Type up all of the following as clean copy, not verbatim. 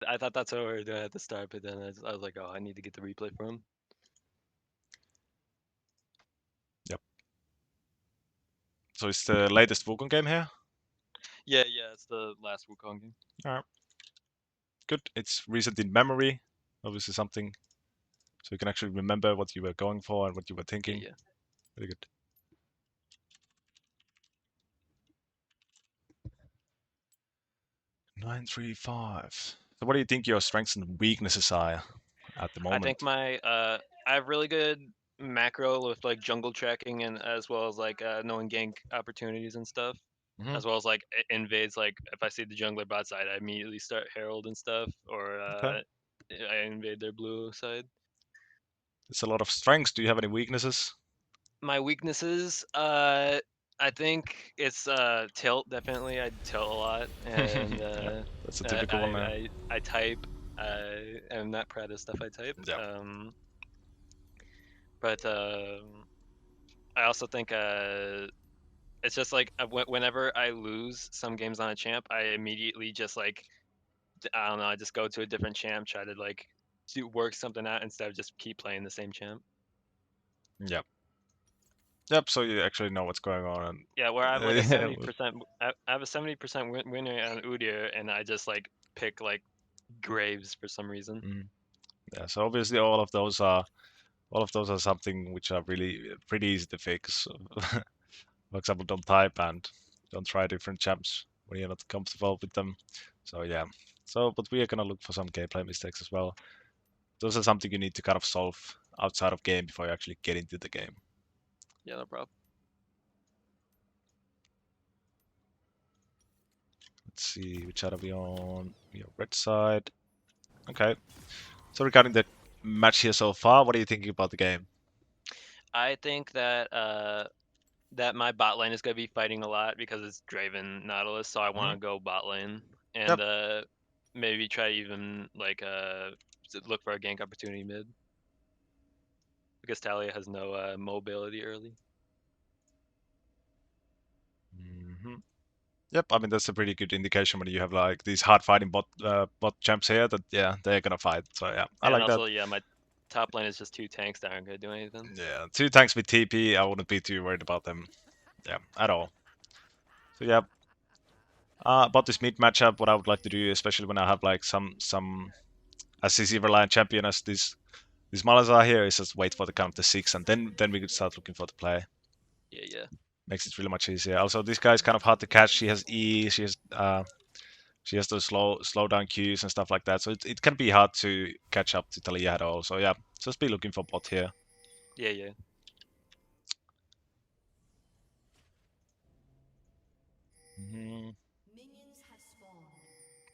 I thought that's what we were doing at the start, but then I was like, oh, I need to get the replay for him. Yep. So it's the latest Wukong game here? Yeah, it's the last Wukong game. Alright. Good. It's recent in memory. Obviously something so you can actually remember what you were going for and what you were thinking. Yeah. Very good. Nine, 3, 5. So what do you think your strengths and weaknesses are at the I moment? think my I have really good macro with like jungle tracking and as well as like knowing gank opportunities and stuff. Mhm. As well as like invades. Like if I see the jungler bot side, I immediately start herald and stuff, or Okay. I invade their blue side. It's a lot of strengths. Do you have any weaknesses? My weaknesses, I think it's tilt. Definitely, I tilt a lot, and Yeah, that's a typical one there. I type. I'm not proud of stuff I type. Yeah. But I also think it's just like whenever I lose some games on a champ, I immediately just like I don't know, I just go to a different champ, try to like work something out instead of just keep playing the same champ. Yep. Yep. So you actually know what's going on. And, Yeah, where I have like a yeah. 70%, I have a 70% win rate on Udyr, and I just like pick like Graves for some reason. Yeah. So obviously all of those are something which are really pretty easy to fix. For example, don't type and don't try different champs when you're not comfortable with them. So yeah. So but we are gonna look for some gameplay mistakes as well. Those are something you need to kind of solve outside of game before you actually get into the game. Yeah, no problem. Let's see, which side are we on? We are red side. Okay. So regarding the match here so far, what are you thinking about the game? I think that that my bot lane is gonna be fighting a lot because it's Draven Nautilus, so I want to go bot lane and Yep. maybe try even like look for a gank opportunity mid because Talia has no mobility early. Yep. I mean that's a pretty good indication when you have like these hard fighting bot champs here that yeah they're gonna fight. So yeah, I And like that. also, yeah, my top lane is just two tanks that aren't gonna do anything. Yeah, 2 tanks with TP, I wouldn't be too worried about them. Yeah, at all. So yeah. About this mid matchup, what I would like to do, especially when I have like some as CC reliant champion as these Malazar here, is just wait for the count to 6 and then we could start looking for the play. Yeah. Makes it really much easier. Also, this guy is kind of hard to catch. She has E. She has those slow down Qs and stuff like that. So it can be hard to catch up to Talia at all. So yeah, just be looking for bot here. Yeah.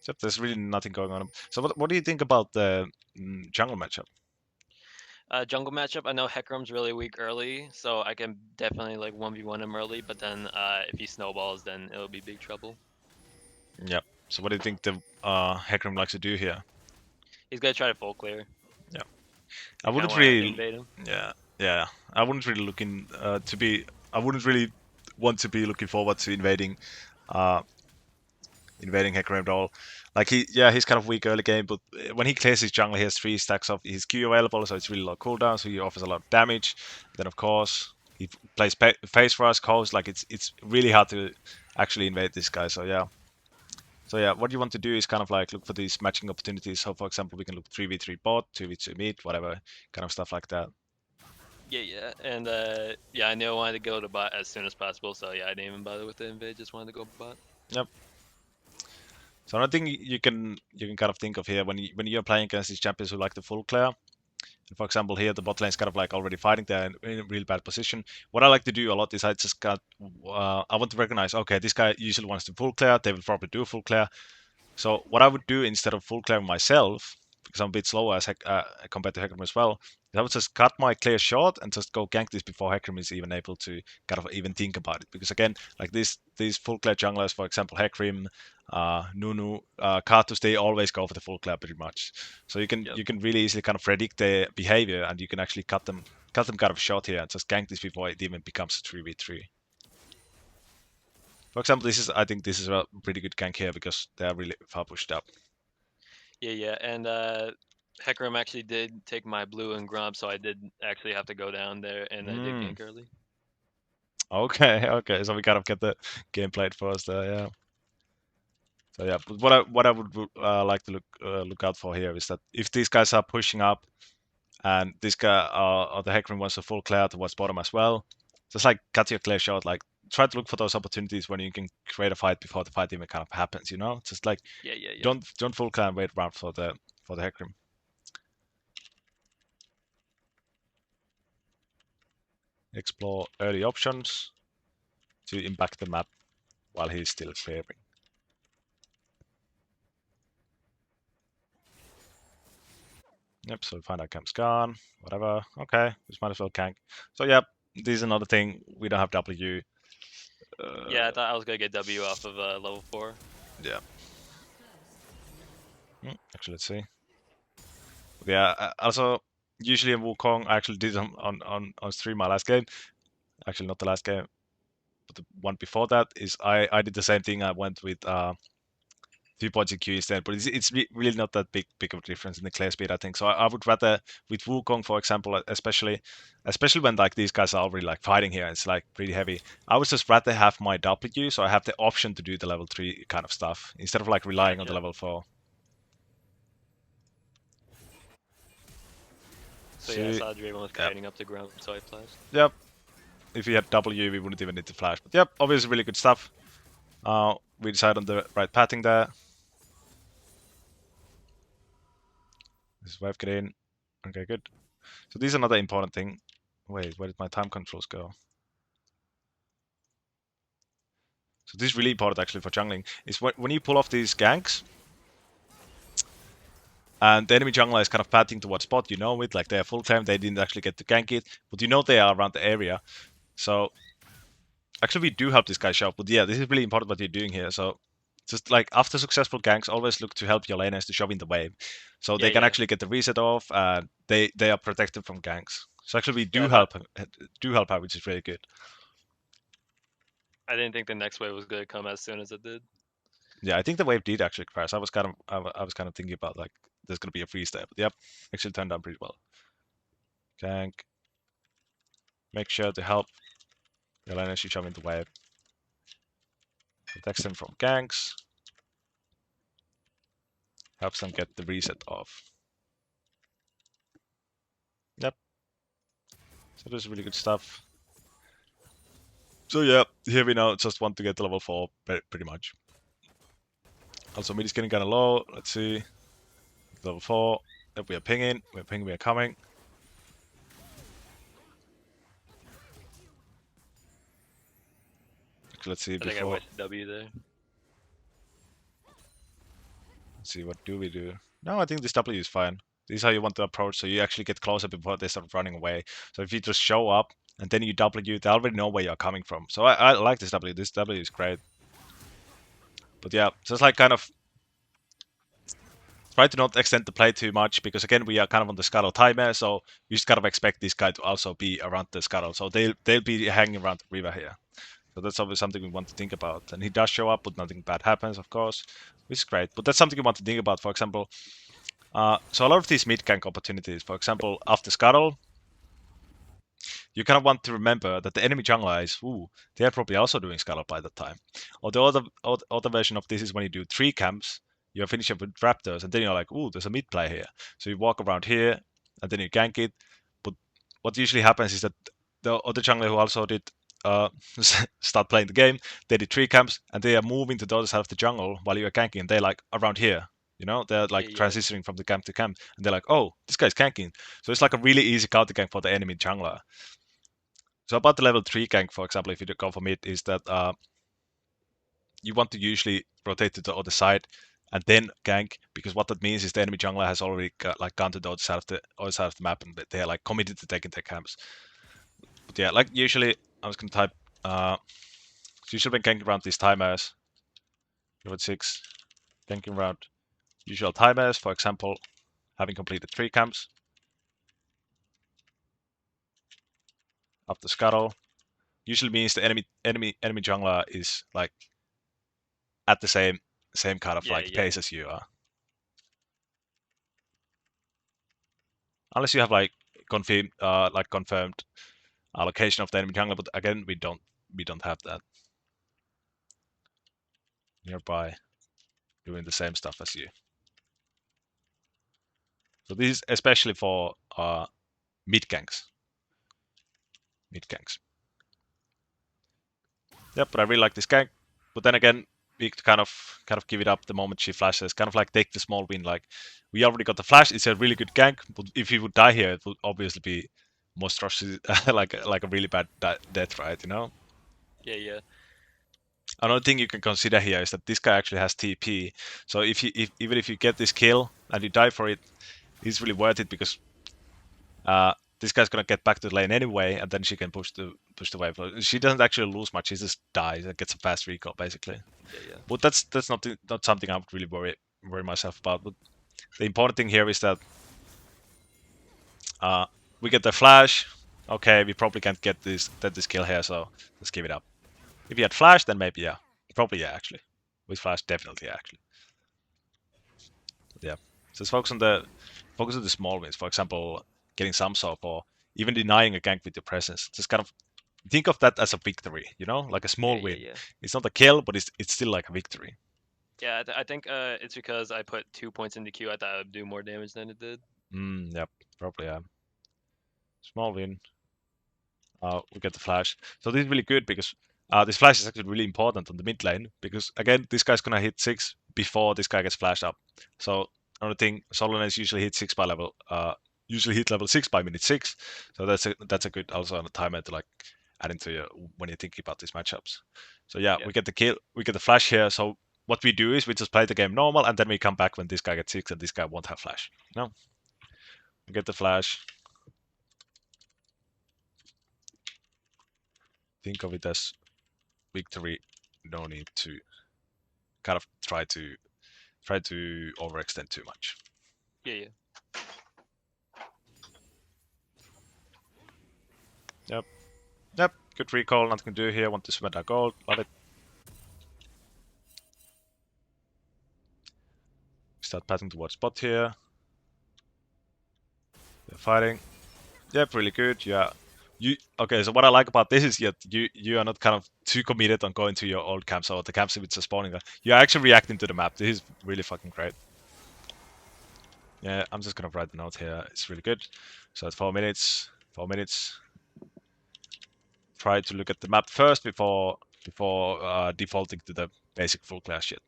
So there's really nothing going on. So what do you think about the jungle matchup? Jungle matchup, I know hecarim's really weak early, so I can definitely like 1v1 him early, but then if he snowballs, then it'll be big trouble. Yeah. So what do you think the hecarim likes to do here? He's gonna try to full clear. Yeah. I I kind of wouldn't want to really. invade him. Yeah. I wouldn't really looking to be. I wouldn't really want to be looking forward to uh, invading hecarim at all. Like he's kind of weak early game, but when he clears his jungle, he has 3 stacks of his Q available, so it's really low cooldown, so he offers a lot of damage. Then of course he plays phase for us, coast. Like it's really hard to actually invade this guy. So yeah. So yeah, what you want to do is kind of like look for these matching opportunities. So for example, we can look 3v3 bot, 2v2 mid, whatever kind of stuff like that. Yeah, and yeah, I knew I wanted to go to bot as soon as possible, so yeah, I didn't even bother with the invade. Just wanted to go bot. Yep. So another thing you can kind of think of here when you're playing against these champions who like the full clear. For example, here the bot lane is kind of like already fighting there in a really bad position. What I like to do a lot is I want to recognize, okay, this guy usually wants to full clear. They will probably do full clear. So what I would do instead of full clearing myself, because I'm a bit slower compared to hecarim as well, is I would just cut my clear short and just go gank this before hecarim is even able to kind of even think about it. Because again, like these full clear junglers, for example, hecarim, Nunu, Karthus, they always go for the full clear pretty much. So you can really easily kind of predict their behavior and you can actually cut them kind of short here and just gank this before it even becomes a 3v3. For example, I think this is a pretty good gank here because they are really far pushed up. Yeah, and hecarim actually did take my blue and grump, so I did actually have to go down there, and I did gank early. Okay, okay. So we kind of get the game played first there, yeah. So yeah, but what I would like to look out for here is that if these guys are pushing up and this guy or the hecarim wants a full clear towards bottom as well, just like cut your clear shot, like try to look for those opportunities when you can create a fight before the fight even kind of happens, you know? Just like Yeah. don't full clear and wait around for the hecarim. Explore early options to impact the map while he's still clearing. Yep, so we find our camp's gone, whatever. Okay, just might as well gank. So yep, this is another thing. We don't have W. Yeah, I thought I was gonna get W off of level 4. Yeah. Actually, let's see. Yeah, also, usually in Wukong, I actually did on stream my last game. Actually, not the last game, but the one before that is I did the same thing. I went with 2 points in Q instead, but it's really not that big of a difference in the clear speed, I think. So I would rather with Wukong, for example, especially when like these guys are already like fighting here, it's like pretty heavy. I would just rather have my W, so I have the option to do the level 3 kind of stuff instead of like relying on the Gotcha. level 4. So yeah, I saw Draven was Yep. kiting up the grump, so I flashed. Yep. If we had W, we wouldn't even need to flash. But yep, obviously really good stuff. We decided on the right pathing there. This is wave get in. Okay, good. So this is another important thing. Wait, where did my time controls go? So this is really important actually for jungling. Is when you pull off these ganks, and the enemy jungler is kind of pathing towards spot, you know it, like they are full time, they didn't actually get to gank it, but you know they are around the area. So actually we do help this guy show up, but yeah, this is really important what you're doing here. So just like after successful ganks, always look to help your laners to shove in the wave, so they can Yeah. actually get the reset off, and they are protected from ganks. So actually we Yeah, do help out, which is really good. I didn't think the next wave was gonna come as soon as it did. Yeah, I think the wave did actually crash. I was kind of I was kind of thinking about like there's gonna be a freeze there, but yep, actually turned out pretty well. Gank. Make sure to help your laners you shove in the wave. Protects them from ganks. Helps them get the reset off. Yep. So this is really good stuff. So yeah, here we now just want to get to level 4 pretty much. Also mid is getting kind of low. Let's see. Level 4. Yep, we are pinging. We are coming. Let's see I think I before. wasted W there. Let's see, what do we do? No, I think this W is fine. This is how you want to approach, so you actually get closer before they start running away. So if you just show up and then you W, they already know where you're coming from. So I like this W. This W is great. But yeah, just like kind of try to not extend the play too much, because again we are kind of on the scuttle timer, so you just kind of expect this guy to also be around the scuttle. So they'll be hanging around the river here. So that's obviously something we want to think about. And he does show up, but nothing bad happens, of course, which is great. But that's something you want to think about. For example, so a lot of these mid gank opportunities, for example, after scuttle, you kind of want to remember that the enemy jungler is, they're probably also doing scuttle by that time. Or the other version of this is when you do 3 camps, you're finishing with raptors, and then you're like, there's a mid play here. So you walk around here, and then you gank it. But what usually happens is that the other jungler who also did start playing the game, they did 3 camps, and they are moving to the other side of the jungle while you're ganking, and they're like around here. You know, they're like Yeah. transitioning from the camp to camp, and they're like, this guy's ganking. So it's like a really easy counter gank for the enemy jungler. So about the level 3 gank, for example, if you go for mid, is that you want to usually rotate to the other side and then gank, because what that means is the enemy jungler has already gone to the other side of the map, and they're like committed to taking their camps. But yeah, like usually I was gonna type usually when ganking around these timers, level 6, ganking around usual timers, for example, having completed 3 camps, up the scuttle, usually means the enemy jungler is like at the same kind of Yeah. like pace as you are. unless you have like confirmed allocation of the enemy jungle, but again we don't have that. Nearby doing the same stuff as you. So this is especially for mid ganks. Mid ganks. Yep, but I really like this gank. But then again, we kind of give it up the moment she flashes. Kind of like take the small win. Like we already got the flash. It's a really good gank. But if he would die here, it would obviously be monstrosity, like a really bad death, right? You know. Yeah, yeah. Another thing you can consider here is that this guy actually has TP. So even if you get this kill and you die for it, it's really worth it because this guy's gonna get back to the lane anyway, and then she can push the wave. She doesn't actually lose much. She just dies and gets a fast recall basically. Yeah, yeah. But that's not something I would really worry myself about. But the important thing here is that we get the flash. Okay, we probably can't get this kill here, so let's give it up. If he had flash, then maybe yeah, probably yeah actually. With flash, definitely yeah, actually. But yeah, just focus on the small wins. For example, getting some sort or even denying a gank with your presence. Just kind of think of that as a victory, you know, like a small Yeah, win. yeah. It's not a kill, but it's still like a victory. Yeah, I think it's because I put 2 points into Q. I thought it would do more damage than it did. Yep, probably yeah. Small win. We get the flash. So this is really good because this flash is actually really important on the mid lane because again, this guy's gonna hit 6 before this guy gets flashed up. So another thing, solo lanes usually hit 6 by level, usually hit level 6 by minute 6. So that's a good also on a timer to like add into your when you're thinking about these matchups. So yeah, Yeah. we get the kill, we get the flash here. So what we do is we just play the game normal and then we come back when this guy gets 6 and this guy won't have flash. No, we get the flash. Think of it as victory. No need to kind of try to overextend too much. Yeah, yeah. Yep. Yep. Good recall. Nothing to do here. Want to spend our gold. Love it. Start passing towards bot here. They're fighting. Yep. Really good. Yeah. Okay? So what I like about this is that you are not kind of too committed on going to your old camps or the camps which are spawning. You're actually reacting to the map. This is really fucking great. Yeah. I'm just gonna write the note here. It's really good. So at 4 minutes. 4 minutes. Try to look at the map first before defaulting to the basic full class shit.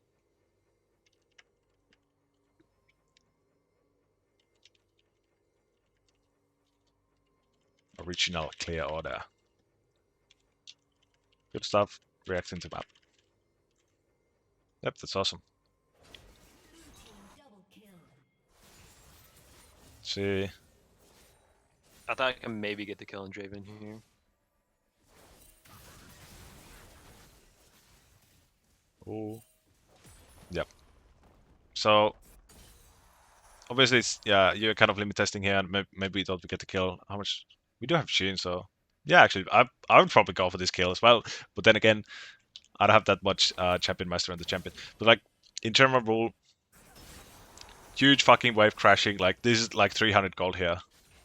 Original clear order. Good stuff. Reacting to map. Yep, that's awesome. See. I thought I can maybe get the kill on Draven here. Ooh. Yep. So obviously, it's, yeah, you're kind of limit testing here, and maybe you thought we get the kill. How much? We do have Sheen, so yeah, actually, I would probably go for this kill as well. But then again, I don't have that much champion master on the champion. But like in general rule, huge fucking wave crashing. Like this is like 300 gold here,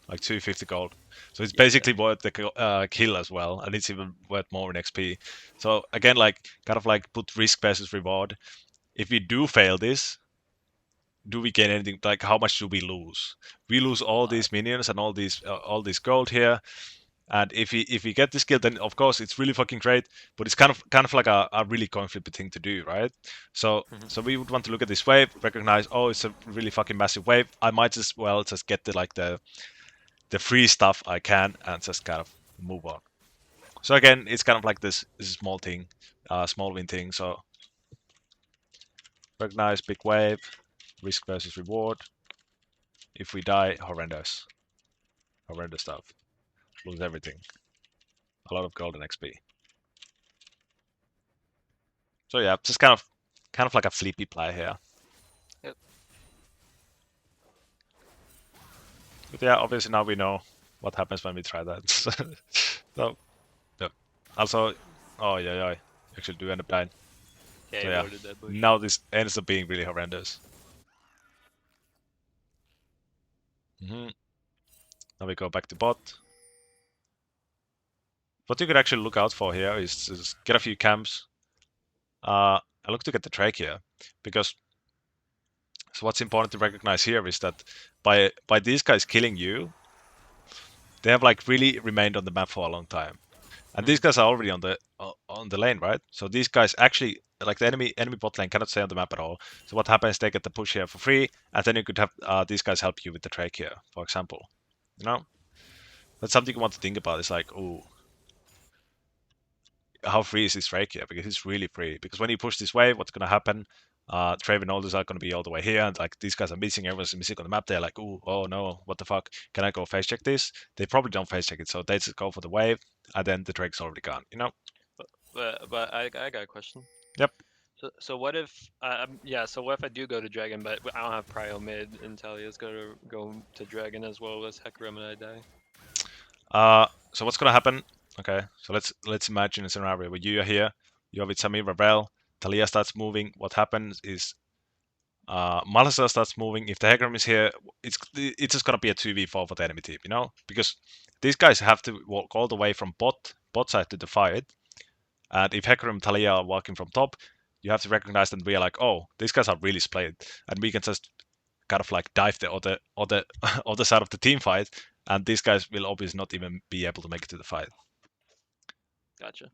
like 250 gold. So it's Yeah, basically worth the kill as well, and it's even worth more in XP. So again, like kind of like put risk versus reward. If we do fail this, do we gain anything? Like how much do we lose? We lose all yeah. these minions and all this gold here. And if we get this kill, then of course it's really fucking great. But it's kind of like a really conflict thing to do, right? So Mhm. so we would want to look at this wave, recognize, oh, it's a really fucking massive wave. I might as well just get the free stuff I can and just kind of move on. So again, it's kind of like this small thing, small win thing. So recognize big wave, risk versus reward. If we die, horrendous stuff. Lose everything. A lot of golden XP. So yeah, just kind of like a flippy play here. Yep. But yeah, obviously now we know what happens when we try that. So yeah. Also, oh yeah, actually do end up dying. Yeah, So I yeah, warded that bush. now this ends up being really horrendous. Now we go back to bot. What you could actually look out for here is get a few camps. I look to get the Drake here, because so what's important to recognize here is that by these guys killing you, they have like really remained on the map for a long time. And these guys are already on the lane, right? So these guys actually, like the enemy bot lane cannot stay on the map at all. So what happens? They get the push here for free, and then you could have these guys help you with the Drake here, for example. You know, that's something you want to think about. It's like, oh, how free is this Drake here? Because it's really free. Because when you push this wave, what's gonna happen? Trave and Aldous are gonna be all the way here, and like these guys are missing. Everyone's missing on the map. They're like, oh no, what the fuck? Can I go face check this? They probably don't face check it, so they just go for the wave, and then the Drake's already gone. You know. But I got a question. Yep. So what if so what if I do go to Dragon, but I don't have Prio mid and Talia's go to Dragon as well as hecarim and I die? So what's gonna happen? Okay, so let's imagine a scenario where you are here, you're with Samir Ravel, Talia starts moving. What happens is Malazar starts moving. If the hecarim is here, it's just gonna be a 2v4 for the enemy team, you know? Because these guys have to walk all the way from bot side to the fight. And if hecarim and Talia are walking from top, you have to recognize that we are like, oh, these guys are really split, and we can just kind of like dive the other side of the team fight, and these guys will obviously not even be able to make it to the fight. Gotcha.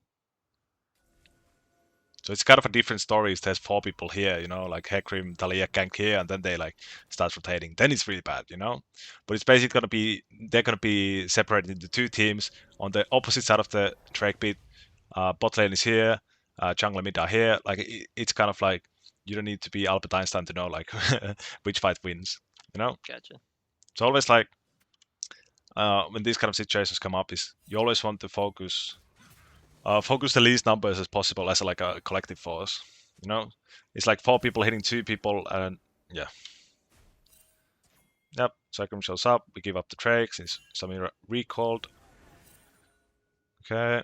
So it's kind of a different story. If there's 4 people here, you know, like hecarim, Talia, gank here, and then they like start rotating. Then it's really bad, you know. But it's basically they're gonna be separated into 2 teams on the opposite side of the Drake pit. Bot lane is here, jungle and mid are here. Like it's kind of like you don't need to be Albert Einstein to know like which fight wins, you know. Gotcha. It's always like when these kind of situations come up, is you always want to focus the least numbers as possible as like a collective force. You know, it's like 4 people hitting 2 people, and yeah. Yep, Hecarim shows up. We give up the Drake since Samira recalled. Okay.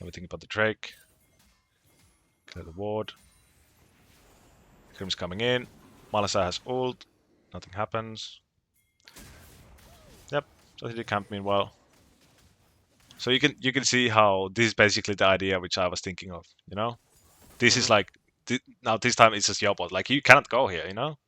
Let me think about the Drake. Clear the ward. Hecarim's coming in. Malasa has ult. Nothing happens. Yep, so he did camp meanwhile. So you can see how this is basically the idea which I was thinking of, you know? This is like, now this time it's just your bot. Like, you cannot go here, you know?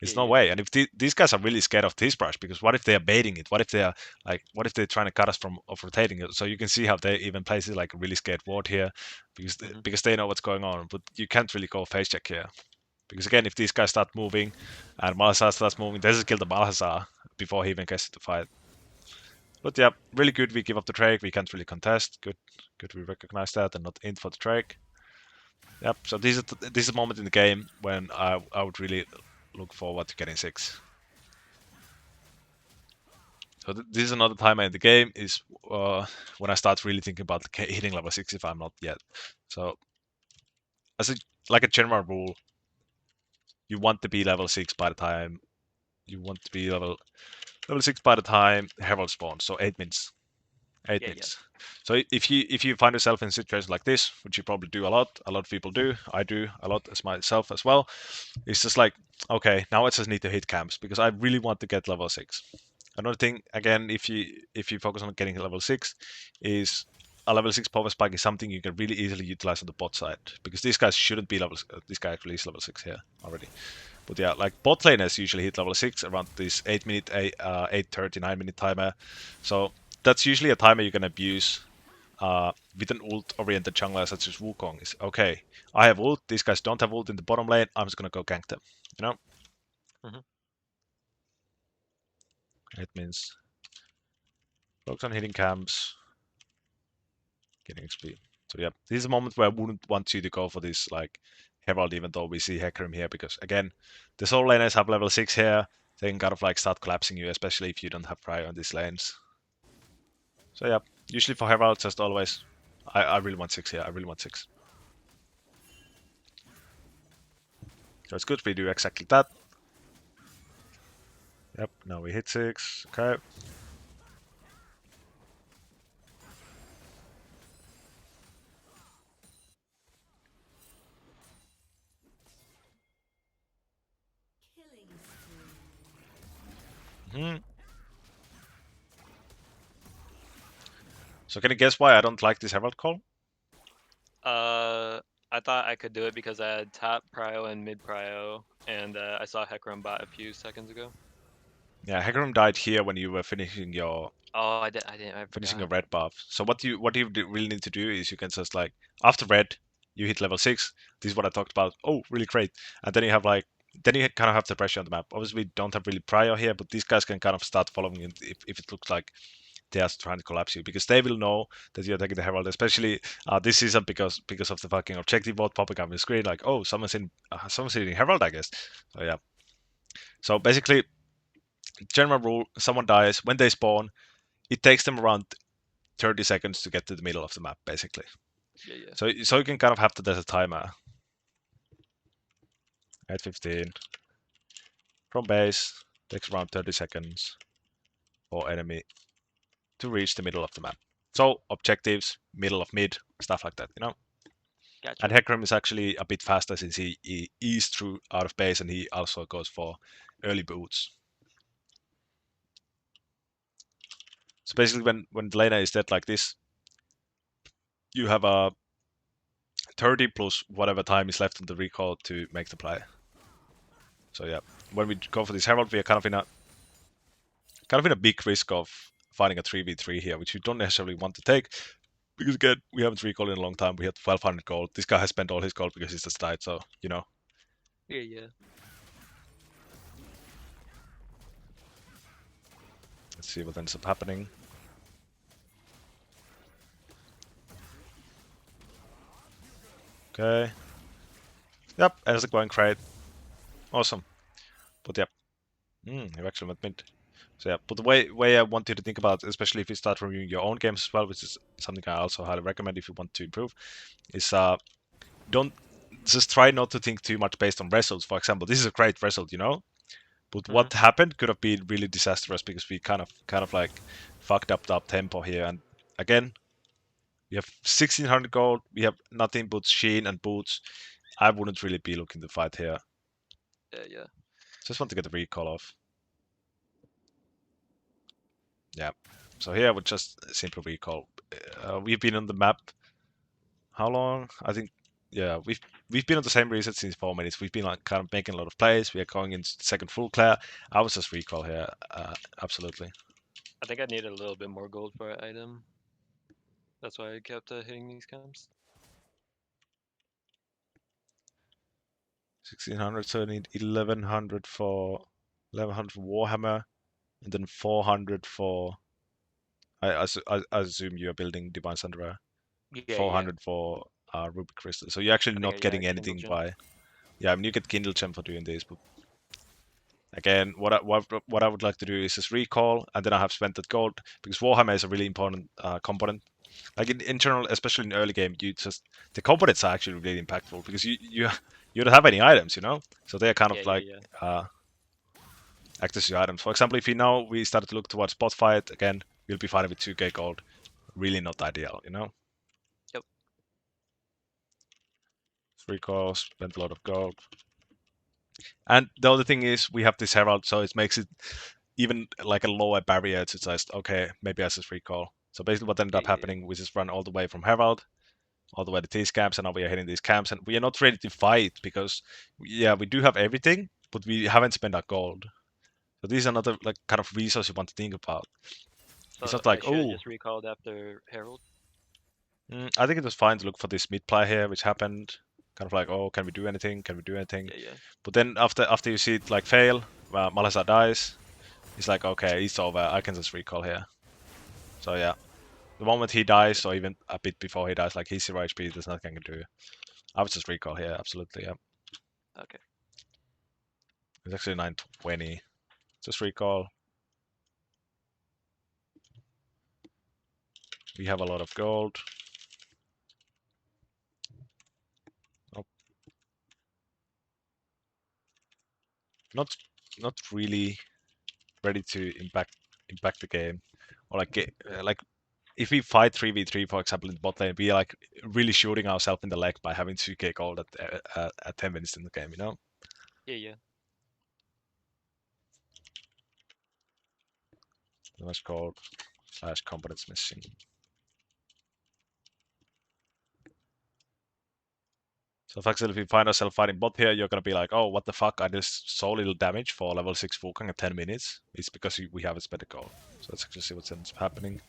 There's no way. And if these guys are really scared of this brush, because what if they are baiting it? What if they are like, what if they're trying to cut us from of rotating it? So you can see how they even place it like a really scared ward here, because they know what's going on. But you can't really go face check here, because again, if these guys start moving and Malazar starts moving, they just kill the Malazar before he even gets to the fight. But yeah, really good. We give up the Drake. We can't really contest. Good. We recognize that and not in for the Drake. Yep. So this is a moment in the game when I would really look forward to getting 6. So this is another time in the game is when I start really thinking about hitting level 6 if I'm not yet. So as like a general rule, you want to be level 6 by the time level 6 by the time herald spawns. So 8 minutes. 8 minutes. So if you find yourself in a situation like this, which you probably do a lot of people do, I do a lot as myself as well, it's just like, okay, now I just need to hit camps because I really want to get level 6. Another thing, again, if you focus on getting level 6, is a level 6 power spike is something you can really easily utilize on the bot side, because these guys shouldn't be level. This guy actually is level 6 here already. But yeah, like bot laners usually hit level 6 around this 8-minute, 8:30, 9-minute timer. So that's usually a timer you can abuse with an ult-oriented jungler such as Wukong. Is okay, I have ult, these guys don't have ult in the bottom lane, I'm just gonna go gank them, you know? It means focus on hitting camps, getting XP. So yeah, this is a moment where I wouldn't want you to go for this like Herald, even though we see hecarim here, because again, the solo laners have level 6 here, they can kind of like start collapsing you, especially if you don't have prior on these lanes. So yeah, usually for Herald, just always, I really want 6 here, I really want 6. So it's good we do exactly that. Yep, now we hit 6, okay. So can you guess why I don't like this herald call? I thought I could do it because I had top prio and mid prio, and I saw hecarim bot a few seconds ago. Yeah, hecarim died here when you were finishing your Oh, I didn't. I finishing a forgot. red buff. So what you really need to do is you can just like after red, you hit level 6. This is what I talked about. Oh, really great. And then you have like then you kind of have the pressure on the map. Obviously, we don't have really prior here, but these guys can kind of start following it if it looks like they are trying to collapse you because they will know that you're taking the herald. Especially this season because of the fucking objective board popping up on the screen. Like, oh, someone's hitting herald, I guess. So yeah. So basically, general rule: someone dies when they spawn. It takes them around 30 seconds to get to the middle of the map, basically. Yeah, yeah. So you can kind of have that as a timer. At 15 from base takes around 30 seconds for enemy to reach the middle of the map. So objectives, middle of mid, stuff like that, you know. And Gotcha. hecarim is actually a bit faster since he ease through out of base and he also goes for early boots. So basically, when the laner is dead like this, you have a 30 plus whatever time is left on the recall to make the play. So yeah, when we go for this herald, we are kind of in a big risk of finding a 3v3 here, which you don't necessarily want to take. Because again, we haven't recalled in a long time. We had 1200 gold. This guy has spent all his gold because he's just died, so, you know. Yeah, yeah. Let's see what ends up happening. Okay. Yep, ends up going great. Awesome. But yep. You actually went mid. So yeah, but the way I want you to think about, especially if you start reviewing your own games as well, which is something I also highly recommend if you want to improve, is don't just try not to think too much based on results. For example, this is a great result, you know, but Mm-hmm. what happened could have been really disastrous because we kind of like fucked up the up tempo here. And again, we have 1600 gold. We have nothing but sheen and boots. I wouldn't really be looking to fight here. Yeah, yeah. Just want to get the recall off. Yeah. So here I would just simply recall. We've been on the map. How long? I think. Yeah, we've been on the same reset since 4 minutes. We've been like kind of making a lot of plays. We are going into the second full clear. I was just recall here. Absolutely. I think I needed a little bit more gold for an item. That's why I kept hitting these camps. 1600, so I need 1100 for 1100 for Warhammer, and then 400 for. I assume you are building Divine Sunderer. Yeah, yeah. 400 for Ruby Crystal. So you're actually I think I not yeah, getting Kindle anything gem. by. Yeah, I mean you get Kindle Gem for doing this, but again, what I would like to do is just recall, and then I have spent that gold because Warhammer is a really important component. Like in general, especially in early game, you just the components are actually really impactful because you don't have any items, you know, so they're kind Yeah, of yeah, like yeah. act as your items. For example, if we started to look towards bot fight again, we'll be fighting with 2k gold. Really not ideal, you know. Yep. Recall, spent a lot of gold. And the other thing is we have this herald, so it makes it even like a lower barrier to just okay, maybe I just recall. So basically, what ended Yeah, up yeah, yeah. happening, we just run all the way from herald, all the way to these camps, and now we are hitting these camps, and we are not ready to fight because yeah, we do have everything, but we haven't spent our gold. So these are another like kind of resource you want to think about. It's So not I like should have oh, just recalled after Herald. I think it was fine to look for this mid play here, which happened. Kind of like oh, can we do anything? Can we do anything? Yeah, yeah. But then after you see it like fail, Malazar dies. It's like, okay, it's over. I can just recall here. So yeah, the moment he dies, Gotcha. or even a bit before he dies, like he's 0 HP, there's nothing I can do. I would just recall here, absolutely. Yeah, Okay. it's actually 920. Just recall. We have a lot of gold. Nope. Not not really ready to impact the game, or like if we fight 3v3, for example, in the bot lane, we are like really shooting ourselves in the leg by having 2k gold at 10 minutes in the game, you know? Yeah, yeah. That's called /components missing. So for example, if we find ourselves fighting bot here, you're gonna be like, oh, what the fuck? I just so little damage for level 6 Wukong in 10 minutes. It's because we have a better goal. So let's actually see what's ends up happening.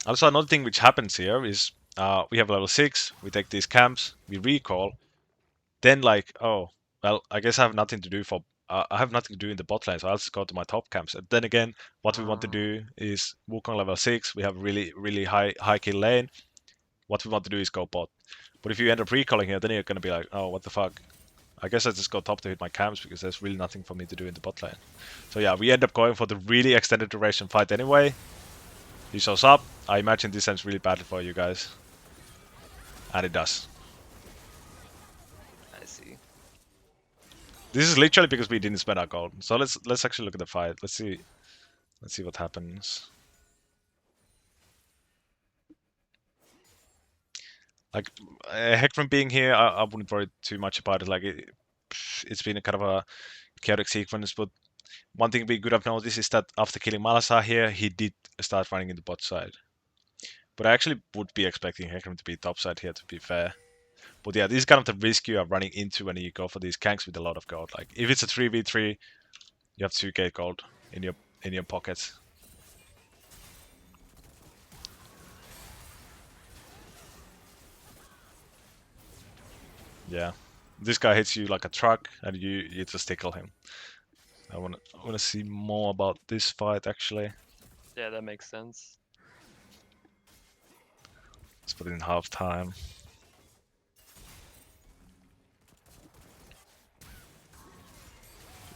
Also, another thing which happens here is we have level 6, we take these camps, we recall, then like, oh, well, I guess I have nothing to do for I have nothing to do in the bot lane, so I'll just go to my top camps. And then again, what we want to do is Wukong level 6, we have really high kill lane. What we want to do is go bot. But if you end up recalling here, then you're gonna be like, oh, what the fuck? I guess I just go top to hit my camps because there's really nothing for me to do in the bot lane. So yeah, we end up going for the really extended duration fight anyway. He shows up. I imagine this ends really badly for you guys. And it does. I see. This is literally because we didn't spend our gold. So let's actually look at the fight. Let's see what happens. Like Hecarim being here, I wouldn't worry too much about it. Like it's been a kind of a chaotic sequence, but one thing we could have noticed is that after killing Malasar here, he did start running in the bot side. But I actually would be expecting Hecarim to be top side here, to be fair. But yeah, this is kind of the risk you are running into when you go for these ganks with a lot of gold. Like if it's a 3v3, you have 2k gold in your pockets. Yeah, this guy hits you like a truck, and you just tickle him. I wanna see more about this fight actually. Yeah, that makes sense. Let's put it in half time.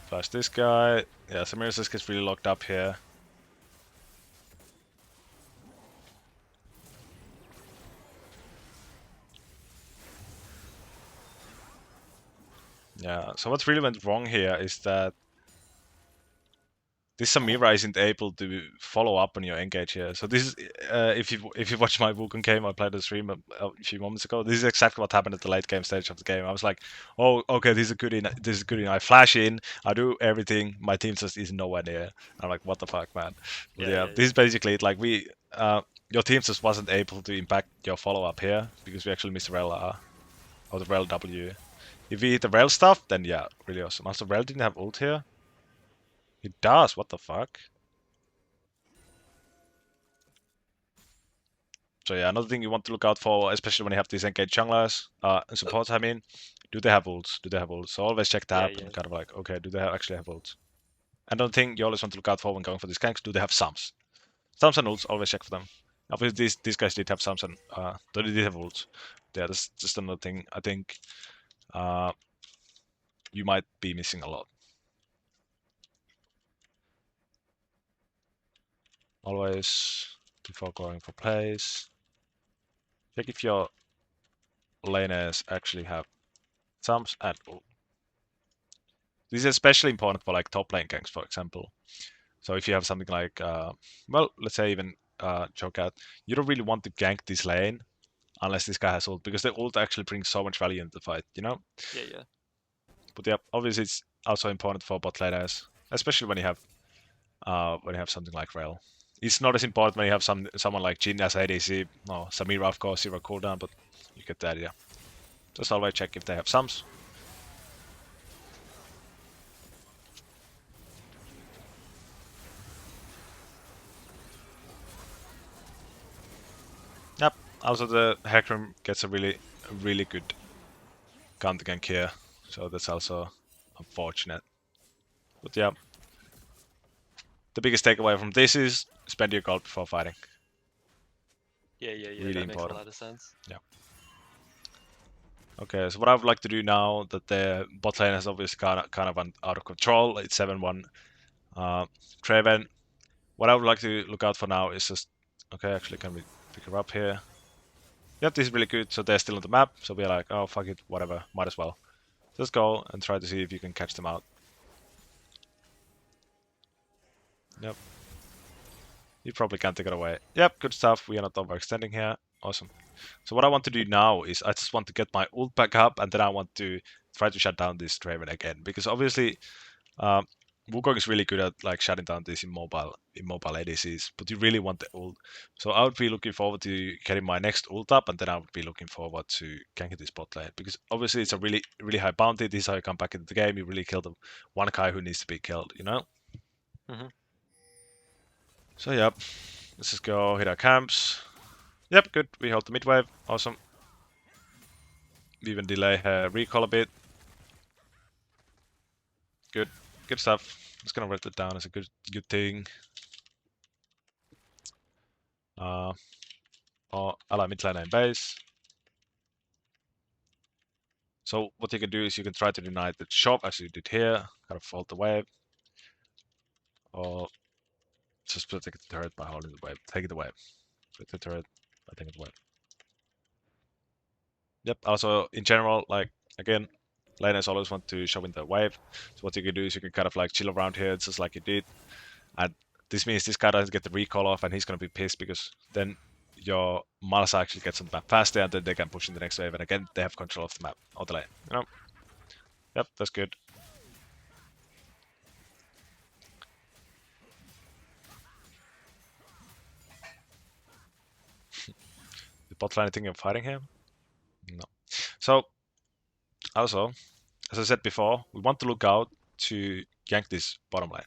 Flash this guy. Yeah, Samira's gets really locked up here. Yeah, so what really went wrong here is that this Samira isn't able to follow up on your engage here. So this is, if you watch my Wukong game, I played a stream a few moments ago. This is exactly what happened at the late game stage of the game. I was like, oh, okay, this is good. This is good. I flash in, I do everything. My team just is nowhere near. I'm like, what the fuck, man? But yeah, this is basically it. Like your team just wasn't able to impact your follow up here because we actually missed the rail R or the rail W. If we hit the rail stuff, then yeah, really awesome. Also, rail didn't have ult here. It does, what the fuck? So yeah, another thing you want to look out for, especially when you have these engaged junglers, supports, I mean, do they have ults? Do they have ults? So always check that and kind of like, okay, do they actually have ults? Another thing you always want to look out for when going for these ganks, do they have sums? Sums and ults, always check for them. Obviously, these guys did have sums and they did have ults. Yeah, that's just another thing I think you might be missing a lot. Always, before going for plays, check if your laners actually have sums and ult. This is especially important for like top lane ganks, for example. So if you have something like, well, let's say even choke out, you don't really want to gank this lane unless this guy has ult, because the ult actually brings so much value into the fight, you know? Yeah. But yeah, obviously it's also important for bot laners, especially when you have something like Rail. It's not as important when you have someone like Jhin as ADC, no, Samira of course, 0 cooldown, but you get the idea. Just always check if they have sums. Yep. Also, the hecarim gets a really good counter gank here, so that's also unfortunate. But yeah, the biggest takeaway from this is spend your gold before fighting. Yeah. Really that important. makes a lot of sense. Yeah. Okay, so what I would like to do now that the bot lane has obviously kind of out of control, it's 7-1 Craven. What I would like to look out for now is just, okay, actually can we pick her up here? Yep, this is really good, so they're still on the map, so we're like, oh fuck it, whatever, might as well. Just go and try to see if you can catch them out. Yep. You probably can't take it away. Yep, good stuff, we are not overextending here, awesome. So what I want to do now is I just want to get my ult back up, and then I want to try to shut down this Draven again, because obviously Wukong is really good at like shutting down these immobile ADCs, but you really want the ult. So I would be looking forward to getting my next ult up, and then I would be looking forward to ganking this bot lane because obviously it's a really high bounty. This is how you come back into the game. You really kill the one guy who needs to be killed, you know. Mm-hmm. So yep, let's just go hit our camps. Yep, good. We hold the mid wave. Awesome. We even delay her recall a bit. Good, good stuff. Just gonna write that down as a good thing. Allow mid lane and base. So what you can do is you can try to deny the shop as you did here, kind of hold the wave, or just protect the turret by holding the wave. Take the wave. Protect the turret by taking the wave. Yep. Also, in general, like again, laners always want to shove in the wave. So what you can do is you can kind of like chill around here, just like you did, and this means this guy doesn't get the recall off, and he's gonna be pissed because then your Malasa actually gets on the map faster, and then they can push in the next wave, and again they have control of the map or the lane. You know. Yep, that's good. The bot line thinking of fighting him? No. So also, as I said before, we want to look out to gank this bottom line.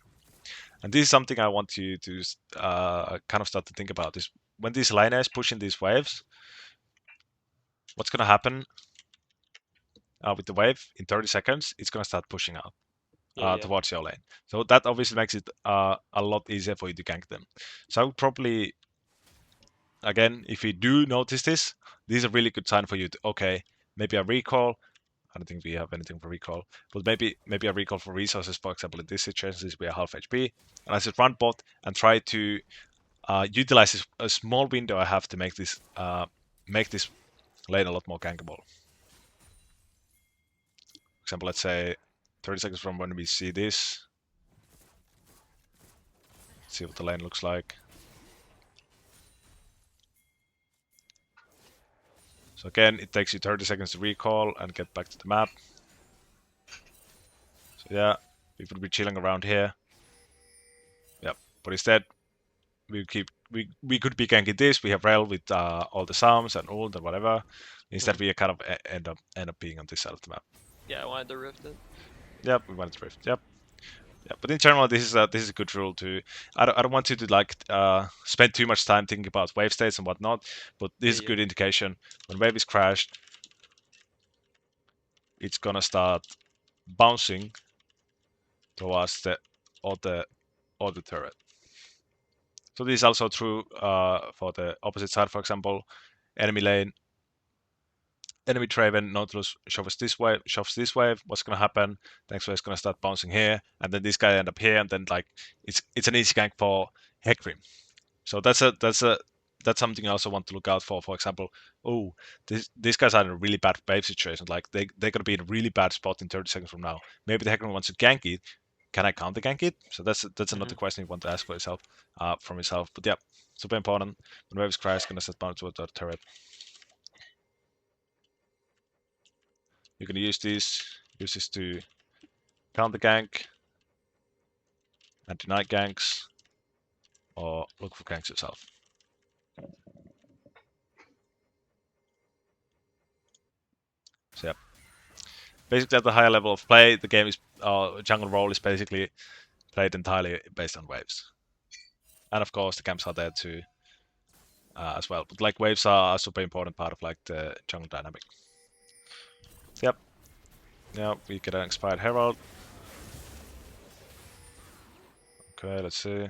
And this is something I want you to kind of start to think about is when these liners push in these waves, what's going to happen with the wave in 30 seconds? It's going to start pushing out Yeah. towards your lane. So that obviously makes it a lot easier for you to gank them. So I would probably, again, if you do notice this is a really good sign for you to, okay, maybe a recall. I don't think we have anything for recall, but maybe a recall for resources. For example, in this situation, since we are half HP, and I just run bot and try to utilize this, a small window I have to make this lane a lot more gankable. For example, let's say 30 seconds from when we see this. Let's see what the lane looks like. So again, it takes you 30 seconds to recall and get back to the map. So yeah, we would be chilling around here. Yep, but instead we could be ganking this. We have rail with all the Psalms and ult and whatever. Instead, we kind of end up being on this side of the map. Yeah, I wanted to rift it. Yep, we wanted to rift. Yep. Yeah, but in general, this is a good rule to. I don't want you to like spend too much time thinking about wave states and whatnot. But this is a good indication when wave is crashed, it's gonna start bouncing towards the other turret. So this is also true for the opposite side. For example, enemy lane, enemy Draven Nautilus shoves this wave. What's gonna happen? The next wave is gonna start bouncing here, and then this guy end up here, and then like it's an easy gank for hecarim. So that's something I also want to look out for. For example, oh, these guys are in a really bad wave situation. Like they're gonna be in a really bad spot in 30 seconds from now. Maybe the hecarim wants to gank it. Can I counter gank it? So that's another question you want to ask for yourself, from yourself. But yeah, super important. When waves crash, gonna set bound towards the turret. You can use this to counter gank and deny ganks, or look for ganks yourself. So yeah, basically at the higher level of play, the game is jungle role is basically played entirely based on waves, and of course the camps are there too as well. But like waves are a super important part of like the jungle dynamic. So, yep. Yeah, we get an expired herald. Okay, let's see.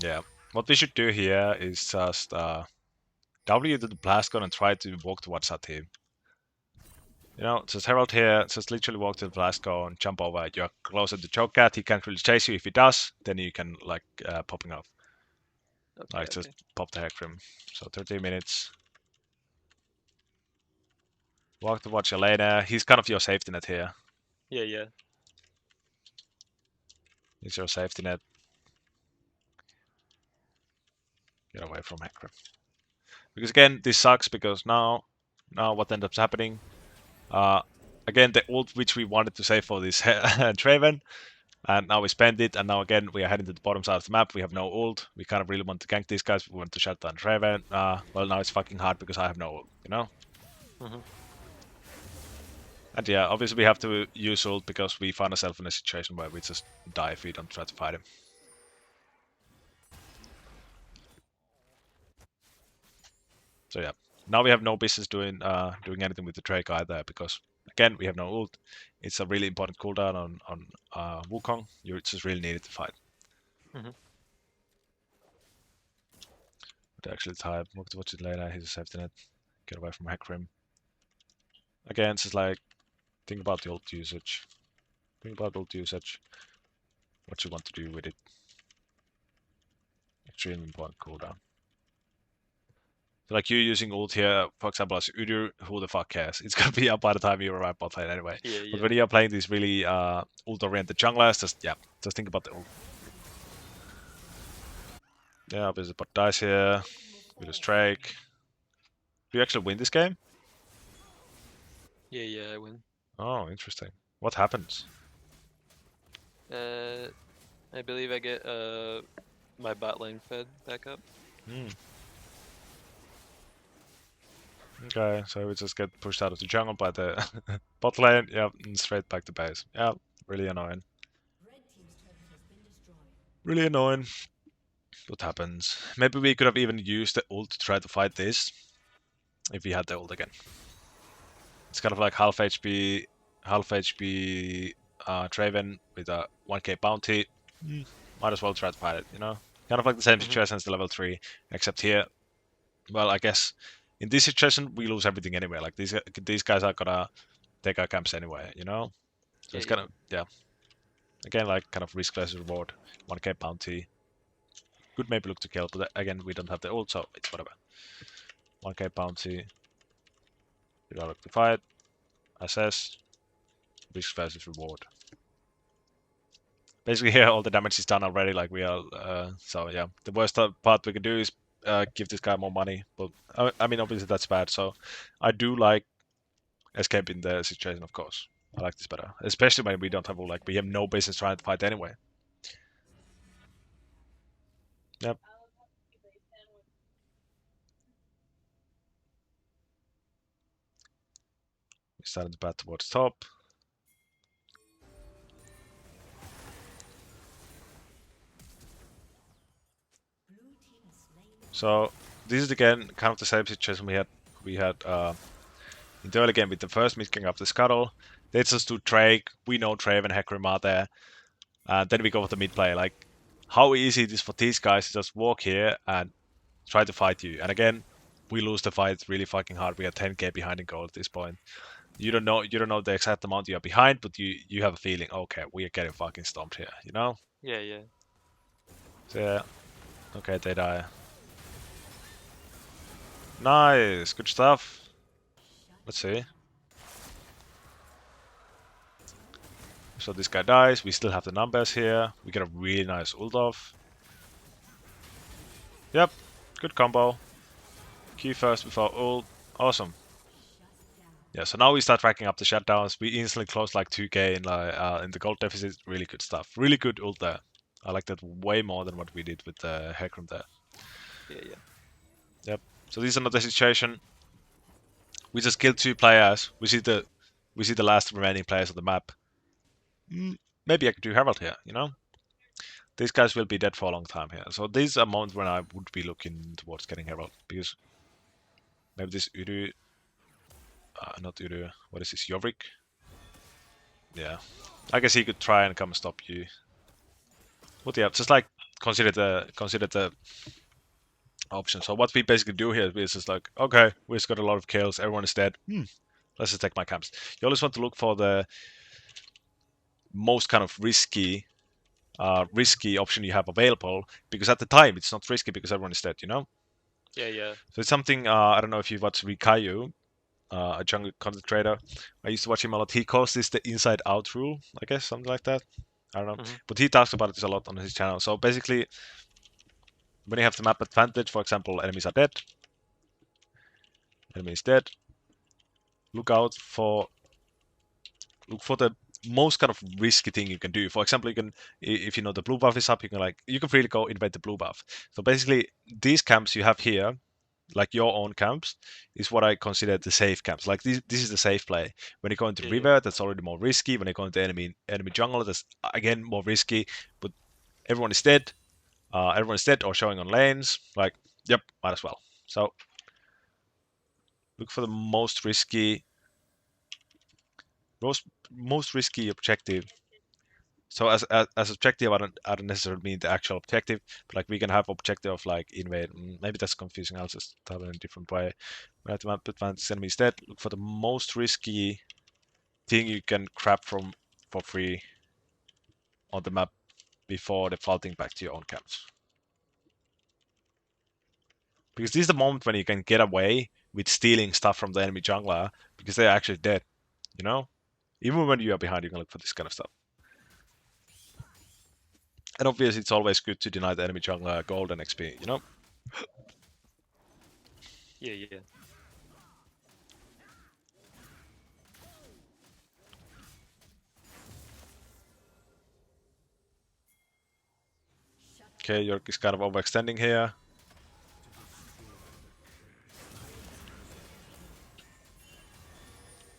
Yeah, what we should do here is just W to the blast gun and try to walk towards our team. You know, just herald here, just literally walk to the blast gun, jump over. You're closer to Cho'Gath. He can't really chase you. If he does, then you can like popping off. Okay, Like just pop the hecarim. So 30 minutes. Walk towards your laner. He's kind of your safety net here. Yeah. It's your safety net. Get away from hecarim. Because again, this sucks because now what ends up happening? Uh, again, the ult which we wanted to save for this Draven, and now we spend it, and now again we are heading to the bottom side of the map. We have no ult. We kind of really want to gank these guys. We want to shut down Draven. Well, now it's fucking hard because I have no ult, you know? Mm-hmm. And yeah, obviously we have to use ult because we find ourselves in a situation where we just die if we don't try to fight him. So yeah, now we have no business doing anything with the Drake either because again we have no ult. It's a really important cooldown on Wukong. You just really need it to fight. Mm-hmm. But actually type, we'll watch it later. He's a safety net. Get away from hecarim. Again, it's just like think about the ult usage. Think about ult usage. What you want to do with it. Extremely important cooldown. So like you using ult here, for example, as Udyr, who the fuck cares? It's gonna be up by the time you arrive bot lane anyway. Yeah, But yeah. when you're playing these really ult-oriented junglers, just think about the ult. Yeah, obviously bot dies here. We lose Drake. Do you actually win this game? Yeah, yeah, I win. Oh, interesting. What happens? I believe I get my bot lane fed back up. Hmm. Okay, so we just get pushed out of the jungle by the bot lane, yeah, and straight back to base. Yeah, really annoying. Really annoying. What happens? Maybe we could have even used the ult to try to fight this. If we had the ult again. It's kind of like half HP Draven with a 1k bounty. Might as well try to fight it, you know? Kind of like the same Mm-hmm. situation as the level 3, except here, well, I guess in this situation we lose everything anyway. Like these guys are gonna take our camps anyway, you know? So Yeah, it's yeah. kind of, yeah. Again, like kind of risk versus reward. 1k bounty. Could maybe look to kill, but again, we don't have the ult, so it's whatever. 1k bounty. We gotta look to fight. Assess. Risk versus reward. Basically, here all the damage is done already. Like we are, so yeah. The worst part we can do is give this guy more money. But I mean, obviously that's bad. So I do like escaping the situation, of course. I like this better, especially when we don't have like we have no business trying to fight anyway. Yep. We started the path towards top. So this is again kind of the same situation we had in the early game with the first mid king of the scuttle. They just do Drake. We know Trave and hecarim are there. Then we go with the mid play. Like how easy it is for these guys to just walk here and try to fight you. And again, we lose the fight really fucking hard. We are 10k behind in goal at this point. You don't know the exact amount you are behind, but you have a feeling, okay, we are getting fucking stomped here, you know? Yeah, yeah. So yeah. Okay, they die. Nice, good stuff. Let's see. So this guy dies, we still have the numbers here. We get a really nice ult off. Yep, good combo. Q first before ult. Awesome. Yeah, so now we start racking up the shutdowns. We instantly close like 2k in the gold deficit. Really good stuff. Really good ult there. I like that way more than what we did with the hecarim there. Yeah, yeah. Yep. So this is another situation. We just killed 2 players. We see the last remaining players on the map. Maybe I could do herald here, you know? These guys will be dead for a long time here. So this is a moment when I would be looking towards getting herald because maybe this Udu, not Udu. What is this? Yorick? Yeah. I guess he could try and come stop you. But yeah, just like consider the option. So what we basically do here is just like, okay, we just got a lot of kills, everyone is dead. Let's just take my camps. You always want to look for the most kind of risky option you have available because at the time it's not risky because everyone is dead, you know? Yeah, yeah. So it's something, I don't know if you've watched Rikayu, a jungle content creator. I used to watch him a lot. He calls this the inside out rule, I guess, something like that. I don't know. Mhm. But he talks about this a lot on his channel. So basically, when you have the map advantage, for example, enemies are dead, enemy is dead, look for the most kind of risky thing you can do. For example, you can, if you know the blue buff is up, you can freely go invade the blue buff. So basically, these camps you have here, like your own camps, is what I consider the safe camps. Like this is the safe play. When you go into Yeah, river, that's already more risky. When you go into enemy jungle, that's again more risky. But everyone is dead. Everyone is dead or showing on lanes. Like, yep, might as well. So look for the most risky objective. So as objective, I don't necessarily mean the actual objective, but like we can have objective of like invade. Maybe that's confusing. I'll just tell it in a different way. We have to map advanced enemies dead. Look for the most risky thing you can grab from for free on the map before defaulting back to your own camps. Because this is the moment when you can get away with stealing stuff from the enemy jungler because they're actually dead. You know, even when you are behind, you can look for this kind of stuff. And obviously, it's always good to deny the enemy jungler gold and XP. You know. yeah, yeah. Okay, York is kind of overextending here.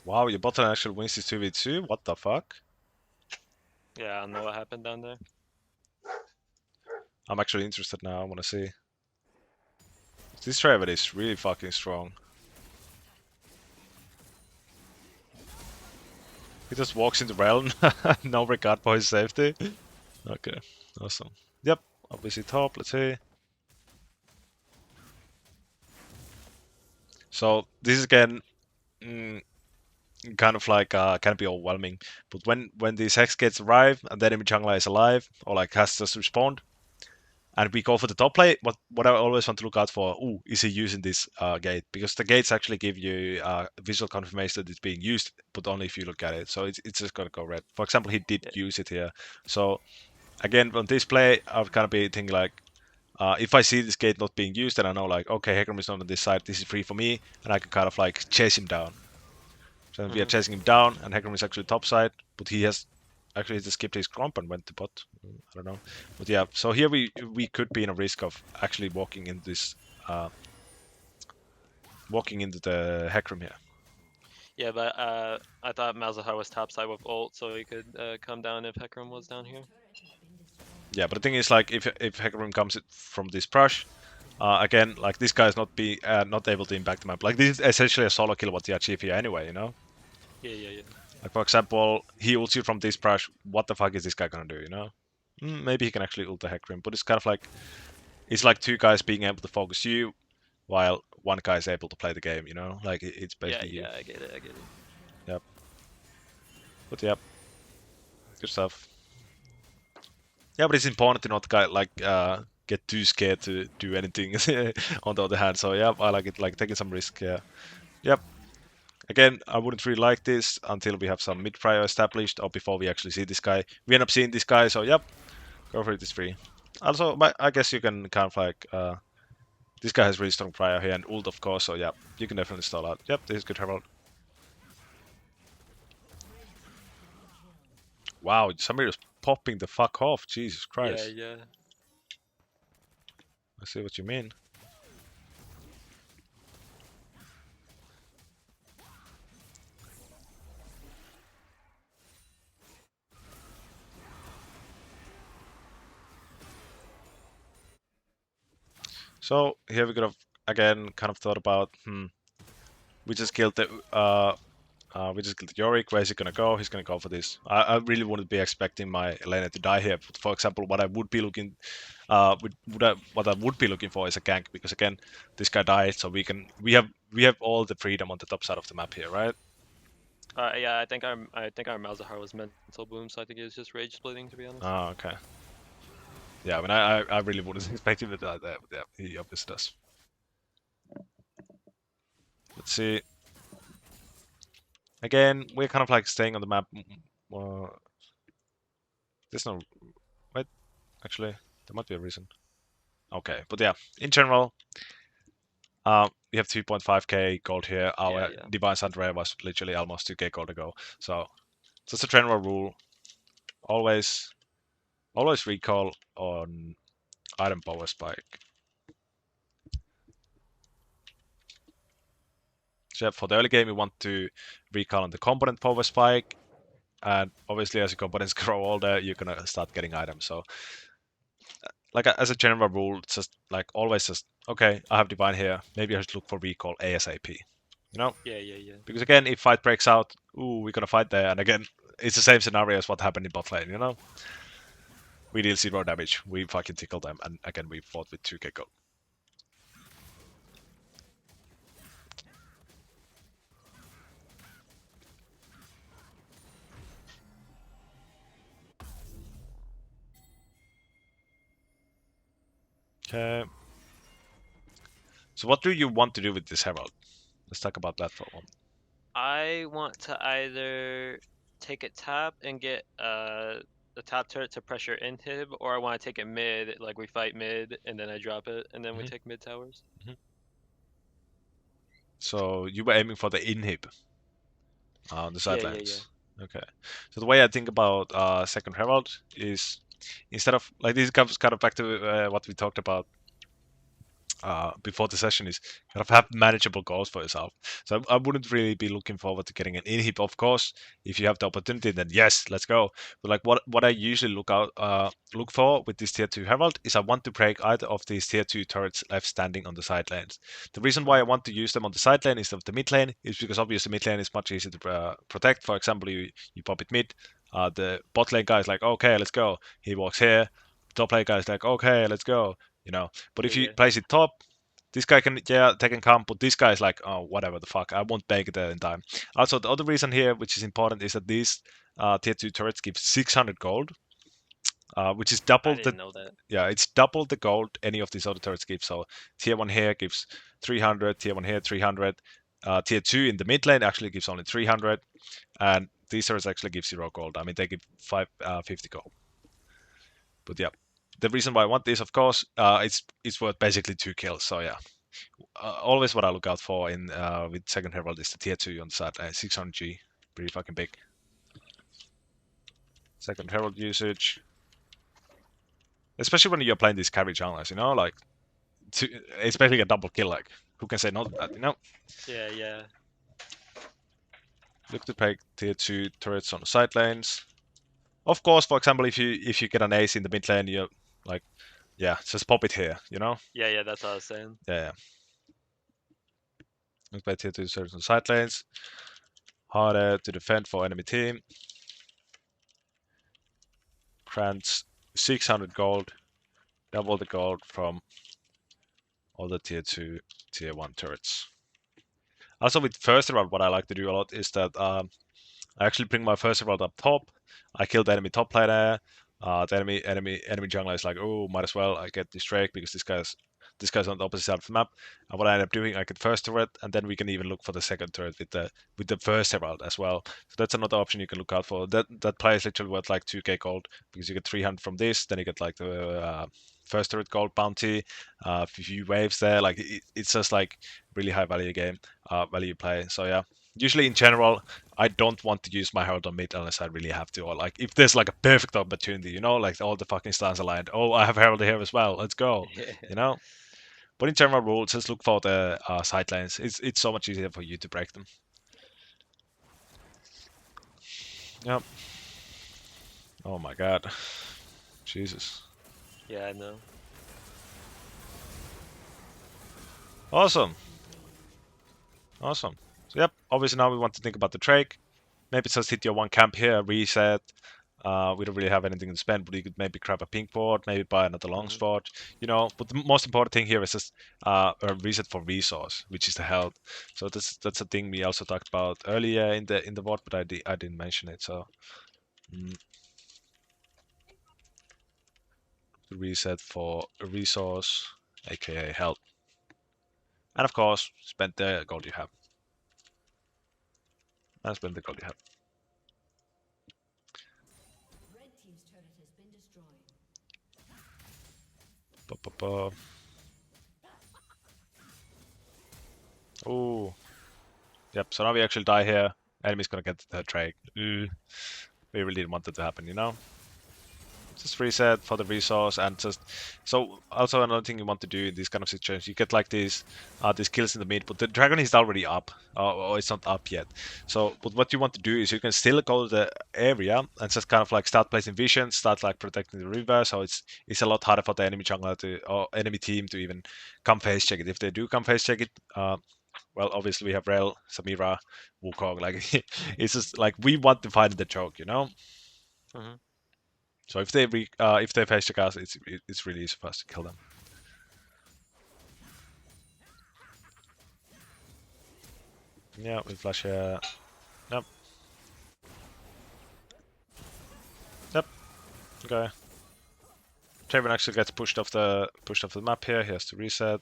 Wow, your bot lane actually wins this 2v2? What the fuck? Yeah, I don't know what happened down there. I'm actually interested now, I wanna see. This Travis is really fucking strong. He just walks into realm, no regard for his safety. Okay, awesome. Yep, obviously top, let's see. So this is again kind of like can be overwhelming. But when these hex gates arrive and the enemy jungler is alive or like has just respawned, and we go for the top play, what I always want to look out for, is he using this gate? Because the gates actually give you visual confirmation that it's being used, but only if you look at it. So it's just gonna go red. For example, he did Yeah, use it here. So again, on this play, I would kind of be thinking like, if I see this gate not being used, then I know like, okay, hecarim is not on this side. This is free for me, and I can kind of like chase him down. So we are chasing him down, and hecarim is actually top side, but he has actually just skipped his crump and went to bot. I don't know, but yeah. So here we could be in a risk of actually walking into this, walking into the hecarim here. yeah, but I thought Malzahar was topside with ult, so he could come down if hecarim was down here. Yeah, but the thing is, like, if hecarim comes from this brush, again, like this guy is not able to impact the map. Like this is essentially a solo kill what you achieve here anyway, you know. Yeah, yeah, yeah. Like for example, he ults you from this brush. What the fuck is this guy gonna do? You know? Maybe he can actually ult the hecarim, but it's kind of like it's like two guys being able to focus you, while one guy is able to play the game. You know, like it's Yeah, basically you. yeah, I get it, I get it. Yep. But yep, good stuff. Yeah, but it's important to not get too scared to do anything. On the other hand, so yeah, I like it, like taking some risk. Yeah. Yep. Again, I wouldn't really like this until we have some mid prior established or before we actually see this guy. We end up seeing this guy, so yep, go for it, it's free. Also, I guess you can kind of like, this guy has really strong prior here and ult, of course, so yeah, you can definitely stall out. Yep, this is good herald. Wow, somebody was popping the fuck off, Jesus Yeah, Christ. yeah. I see what you mean. So here we could have again kind of thought about, we just killed the Yorick. Where's he gonna go? He's gonna go for this. I really wouldn't be expecting my Elena to die here. But for example, what I would be looking, what I would be looking for is a gank because again, this guy died, so we have all the freedom on the top side of the map here, right? Yeah, I think our Malzahar was mental boom, so I think he was just rage splitting, to be honest. Oh, okay. Yeah, I mean, I really wouldn't expect him to die there, but yeah, he obviously does. Let's see. Again, we're kind of like staying on the map. There's no... Wait, actually, there might be a reason. Okay, but yeah, in general, we have 3.5k gold here. Our Yeah. Divine Sun Rare was literally almost 2k gold ago. So just a general rule. Always recall on item power spike. So for the early game, we want to recall on the component power spike. And obviously, as your components grow older, you're gonna start getting items. So, like as a general rule, it's just like always just okay. I have divine here. Maybe I should look for recall ASAP. You know, Yeah. because again, if fight breaks out, ooh, we're gonna fight there, and again, it's the same scenario as what happened in bot lane. You know, we deal 0 damage. We fucking tickle them, and again, we fought with 2k gold. Okay. So what do you want to do with this herald? Let's talk about that for a moment. I want to either take it top and get the top turret to pressure inhib, or I want to take it mid, like we fight mid and then I drop it and then we take mid towers. So you were aiming for the inhib on the Yeah. sidelines. Okay. So the way I think about second herald is instead of like this comes kind of back to what we talked about before the session is kind of have manageable goals for yourself. So I wouldn't really be looking forward to getting an inhib. Of course, if you have the opportunity, then yes, let's go. But like what I usually look for with this tier 2 herald is I want to break either of these tier 2 turrets left standing on the side lanes. The reason why I want to use them on the side lane instead of the mid lane is because obviously mid lane is much easier to protect. For example, you pop it mid. The bot lane guy is like, okay, let's go. He walks here. Top lane guy is like, okay, let's go. You know, but if you Yeah. place it top, this guy can, yeah, they can come, but this guy is like, oh, whatever the fuck, I won't make it there in time. Also, the other reason here, which is important, is that these tier 2 turrets give 600 gold, which is I double the, didn't know that. yeah, it's double the gold any of these other turrets give. So tier 1 here gives 300, tier 1 here 300, tier 2 in the mid lane actually gives only 300, and these turrets actually give 0 gold. I mean, they give 50 gold. But yeah, the reason why I want this, of course, it's worth basically 2 kills. So yeah, always what I look out for in with second herald is the tier 2 on the side, 600G, pretty fucking big. Second herald usage, especially when you're playing these carry junglers, you know, like especially a double kill, like who can say no to that, you know? Yeah. Look to take tier 2 turrets on the side lanes. Of course, for example, if you get an ace in the mid lane, you like, yeah, just pop it here, you know? Yeah, that's what I was saying. Yeah. Look by tier 2 turrets on side lanes. Harder to defend for enemy team. Grants 600 gold, double the gold from all the tier 2, tier 1 turrets. Also with first herald, what I like to do a lot is that I actually bring my first herald up top. I kill the enemy top laner. The enemy jungler is like, oh, might as well I get this Drake because this guy's on the opposite side of the map. And what I end up doing, I get first turret, and then we can even look for the second turret with the first herald as well. So that's another option you can look out for. That play is literally worth like 2k gold because you get 300 from this, then you get like the first turret gold bounty, a few waves there. Like it's just like really high value game, value play. So yeah, usually in general, I don't want to use my herald on mid unless I really have to, or like if there's like a perfect opportunity, you know, like all the fucking stars aligned. Oh, I have herald here as well. Let's go, Yeah. you know. But in general rules, just look for the side lanes. It's so much easier for you to break them. Yep. Oh my god. Jesus. Yeah, I know. Awesome. Awesome. So yep. Obviously now we want to think about the Drake. Maybe just hit your one camp here, reset. We don't really have anything to spend, but you could maybe grab a pink board, maybe buy another long spot, you know. But the most important thing here is just a reset for resource, which is the health. So that's a thing we also talked about earlier in the board, but I didn't mention it. So reset for a resource, aka health, and of course spend the gold you have, and spend the gold you have. Oh, yep. So now we actually die here. Enemy's gonna get the Drake. We really didn't want that to happen, you know. Just reset for the resource and just so also another thing you want to do in these kind of situations, you get like these kills in the mid, but the dragon is already up, or it's not up yet. So but what you want to do is you can still go to the area and just kind of like start placing vision, start like protecting the river, so it's a lot harder for the enemy jungler to or enemy team to even come face check it. If they do come face check it, well, obviously we have Rel, Samira, Wukong. Like it's just like we want to find the choke, you know. Mm-hmm. So if they face check us, it's really easy for us to kill them. Yeah, we flash here. Yep. Yep. Okay. Draven actually gets pushed off the map here. He has to reset.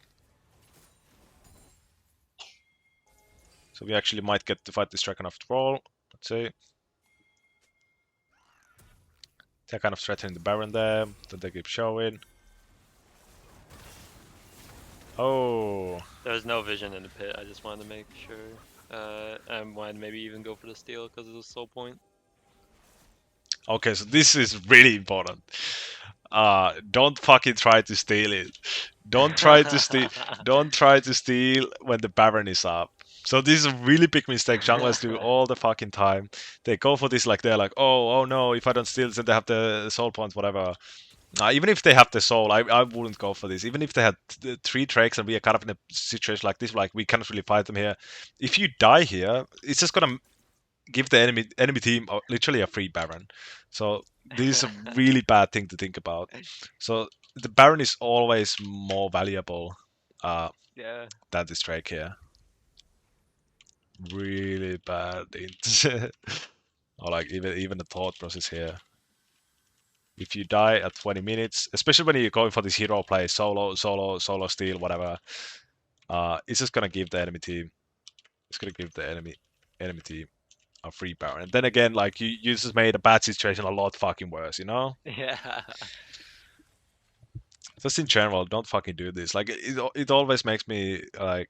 So we actually might get to fight this dragon after all. Let's see. They're kind of threatening the Baron there. Then they keep showing. Oh. There's no vision in the pit. I just wanted to make sure. I wanted to maybe even go for the steal because of the soul point. Okay, so this is really important. Don't fucking try to steal it. Don't try to steal. Don't try to steal when the Baron is up. So this is a really big mistake junglers do all the fucking time. They go for this like they're like, oh no, if I don't steal, then they have the soul points, whatever. Even if they have the soul, I wouldn't go for this. Even if they had three drakes and we are kind of in a situation like this, like we cannot really fight them here. If you die here, it's just gonna give the enemy team literally a free Baron. So this is a really bad thing to think about. So the Baron is always more valuable Yeah. than this Drake here. Really bad. Or like even the thought process here. If you die at 20 minutes, especially when you're going for this hero play, solo steal, whatever, it's just gonna give the enemy team. It's gonna give the enemy team a free Baron. And then again, like you just made a bad situation a lot fucking worse, you know? Yeah. Just in general, don't fucking do this. Like it always makes me like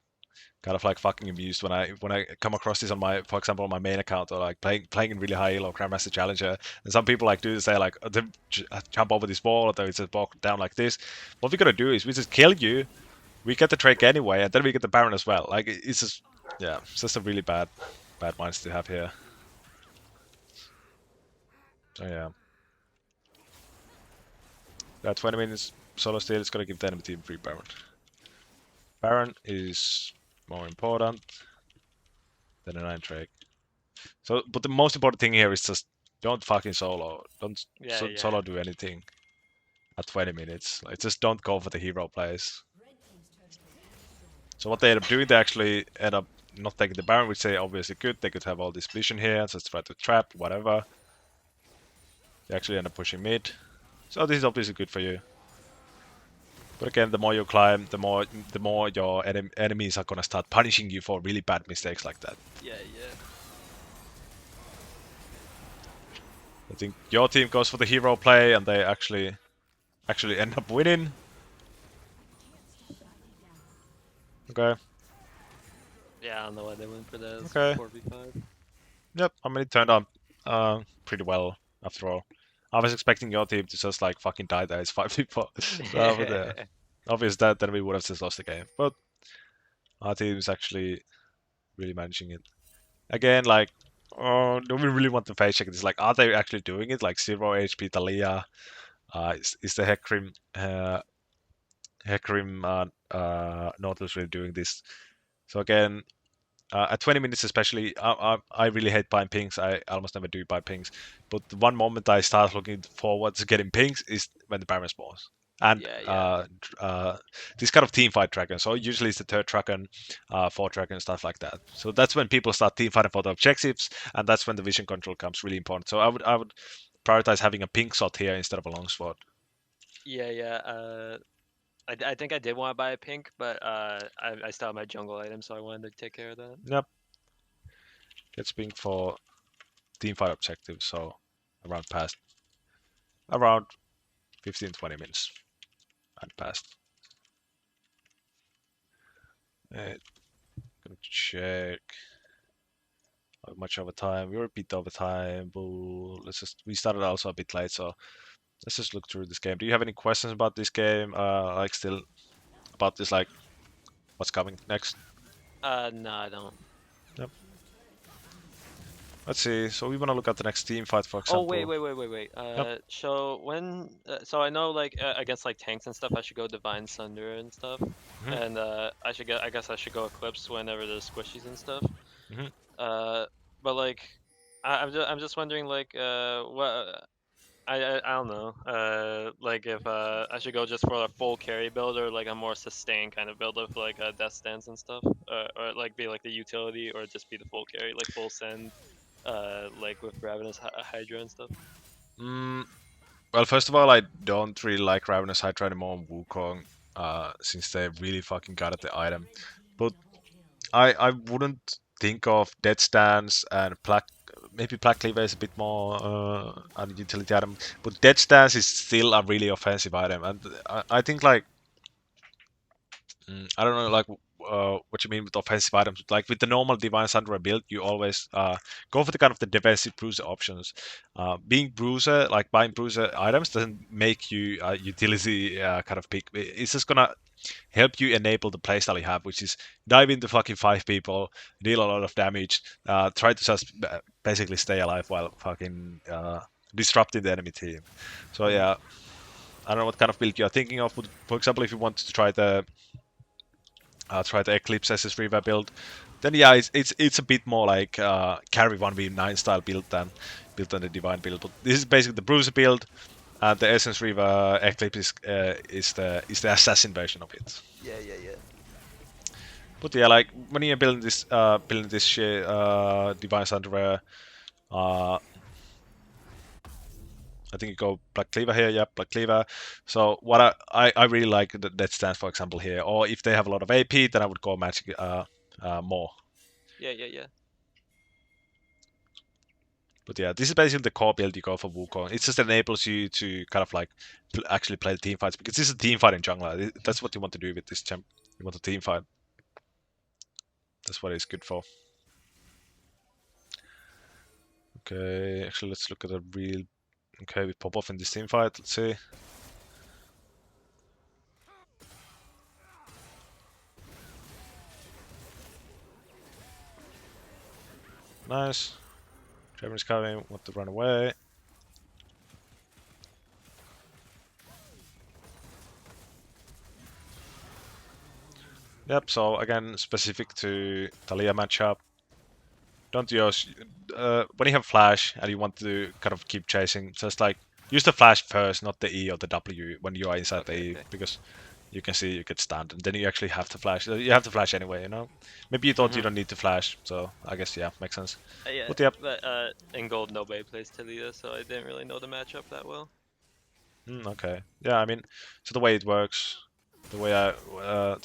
kind of like fucking amused when I come across this on my, for example, on my main account or like playing in really high elo Grandmaster Challenger, and some people like do this. They like they jump over this wall or they just walk down like this. What we gotta do is we just kill you. We get the Drake anyway, and then we get the Baron as well. Like it's just yeah, it's just a really bad minds to have here. So yeah. That 20 minutes solo steal is gonna give the enemy team free Baron. Baron is more important than an Iron Drake. So, but the most important thing here is just don't fucking solo. Don't Yeah. solo do anything at 20 minutes. Like, just don't go for the hero plays. So what they end up doing, they actually end up not taking the Baron, which they obviously could. They could have all this vision here, just try to trap, whatever. They actually end up pushing mid. So this is obviously good for you. But again, the more you climb, the more your enemies are gonna start punishing you for really bad mistakes like that. Yeah. I think your team goes for the hero play, and they actually end up winning. Okay. Yeah. I don't know why they went for that. Okay. 4v5. Yep. I mean, it turned out pretty well after all. I was expecting your team to just like fucking die there. It's 5v4. So, but, obvious that then we would have just lost the game. But our team is actually really managing it. Again, like, do we really want to face check this? Like, are they actually doing it? Like 0 HP Talia. Is the hecarim Nautilus really doing this? So again, at 20 minutes especially, I really hate buying pings. I almost never do buy pings. But the one moment I start looking forward to getting pings is when the Baron spawns. And Yeah. this kind of team fight dragon. So usually it's the third dragon, fourth dragon, stuff like that. So that's when people start team fighting for the objectives, and that's when the vision control comes really important. So I would prioritize having a pink shot here instead of a long sword. Yeah. I think I did want to buy a pink, but I still have my jungle item, so I wanted to take care of that. Yep. Gets pink for team fight objectives, so around past. around 15-20 minutes and past. Gonna check how much overtime. We were a bit overtime, but we started also a bit late, so let's just look through this game. Do you have any questions about this game? Like still about this, like what's coming next? No, I don't. Yep. Let's see. So we want to look at the next team fight, for Oh, example. wait. Yep. So when, so I know like against like tanks and stuff, I should go Divine Sunder and stuff, Mhm. and I guess I should go Eclipse whenever there's squishies and stuff. Mhm. Uh, but like, I'm just wondering like what. I don't know. Like if I should go just for a full carry build or like a more sustained kind of build of like death stands and stuff, or like be like the utility or just be the full carry, like full send, like with Ravenous Hydra and stuff. Mm, well, first of all, I don't really like Ravenous Hydra anymore on Wukong, since they really fucking got at the item. But I wouldn't think of Dead Stance and maybe Black Cleaver is a bit more a utility item, but Dead Stance is still a really offensive item, and I think like I don't know like what you mean with offensive items. Like with the normal Divine Sandra build, you always go for the kind of the defensive bruiser options. Being bruiser, like buying bruiser items, doesn't make you a utility kind of pick. It's just gonna help you enable the playstyle you have, which is dive into fucking 5 people, deal a lot of damage, try to just basically stay alive while fucking disrupting the enemy team. So Mm-hmm. yeah, I don't know what kind of build you're thinking of, but for example, if you want to try the Eclipse SS Reaver build, then yeah, it's a bit more like carry 1v9 style build than the Divine build. But this is basically the Bruiser build, and the Essence Reaver Eclipse is the assassin version of it. Yeah. But yeah, like when you're building this shit, Divine Underwear, I think you go Black Cleaver here, yeah, Black Cleaver. So what I really like that stance, for example, here. Or if they have a lot of AP, then I would go Magic more. Yeah. But yeah, this is basically the core build you go for Wukong. It just enables you to kind of like actually play the team fights, because this is a team fight in jungler. That's what you want to do with this champ. You want a team fight. That's what it's good for. Okay, actually, let's look at a real. Okay, we pop off in this team fight. Let's see. Nice. Draven's coming, want to run away. Yep, so again, specific to Talia matchup. Don't use when you have flash and you want to kind of keep chasing, just like use the flash first, not the E or the W when you are inside the E, Okay. because you can see you get stunned, and then you actually have to flash. You have to flash anyway, you know. Maybe you thought you Mm-hmm. don't need to flash, so I guess yeah, makes sense. Yeah, But yep, but in gold nobody plays Taliyah, so I didn't really know the matchup that well. okay, yeah. I mean, so the way it works, the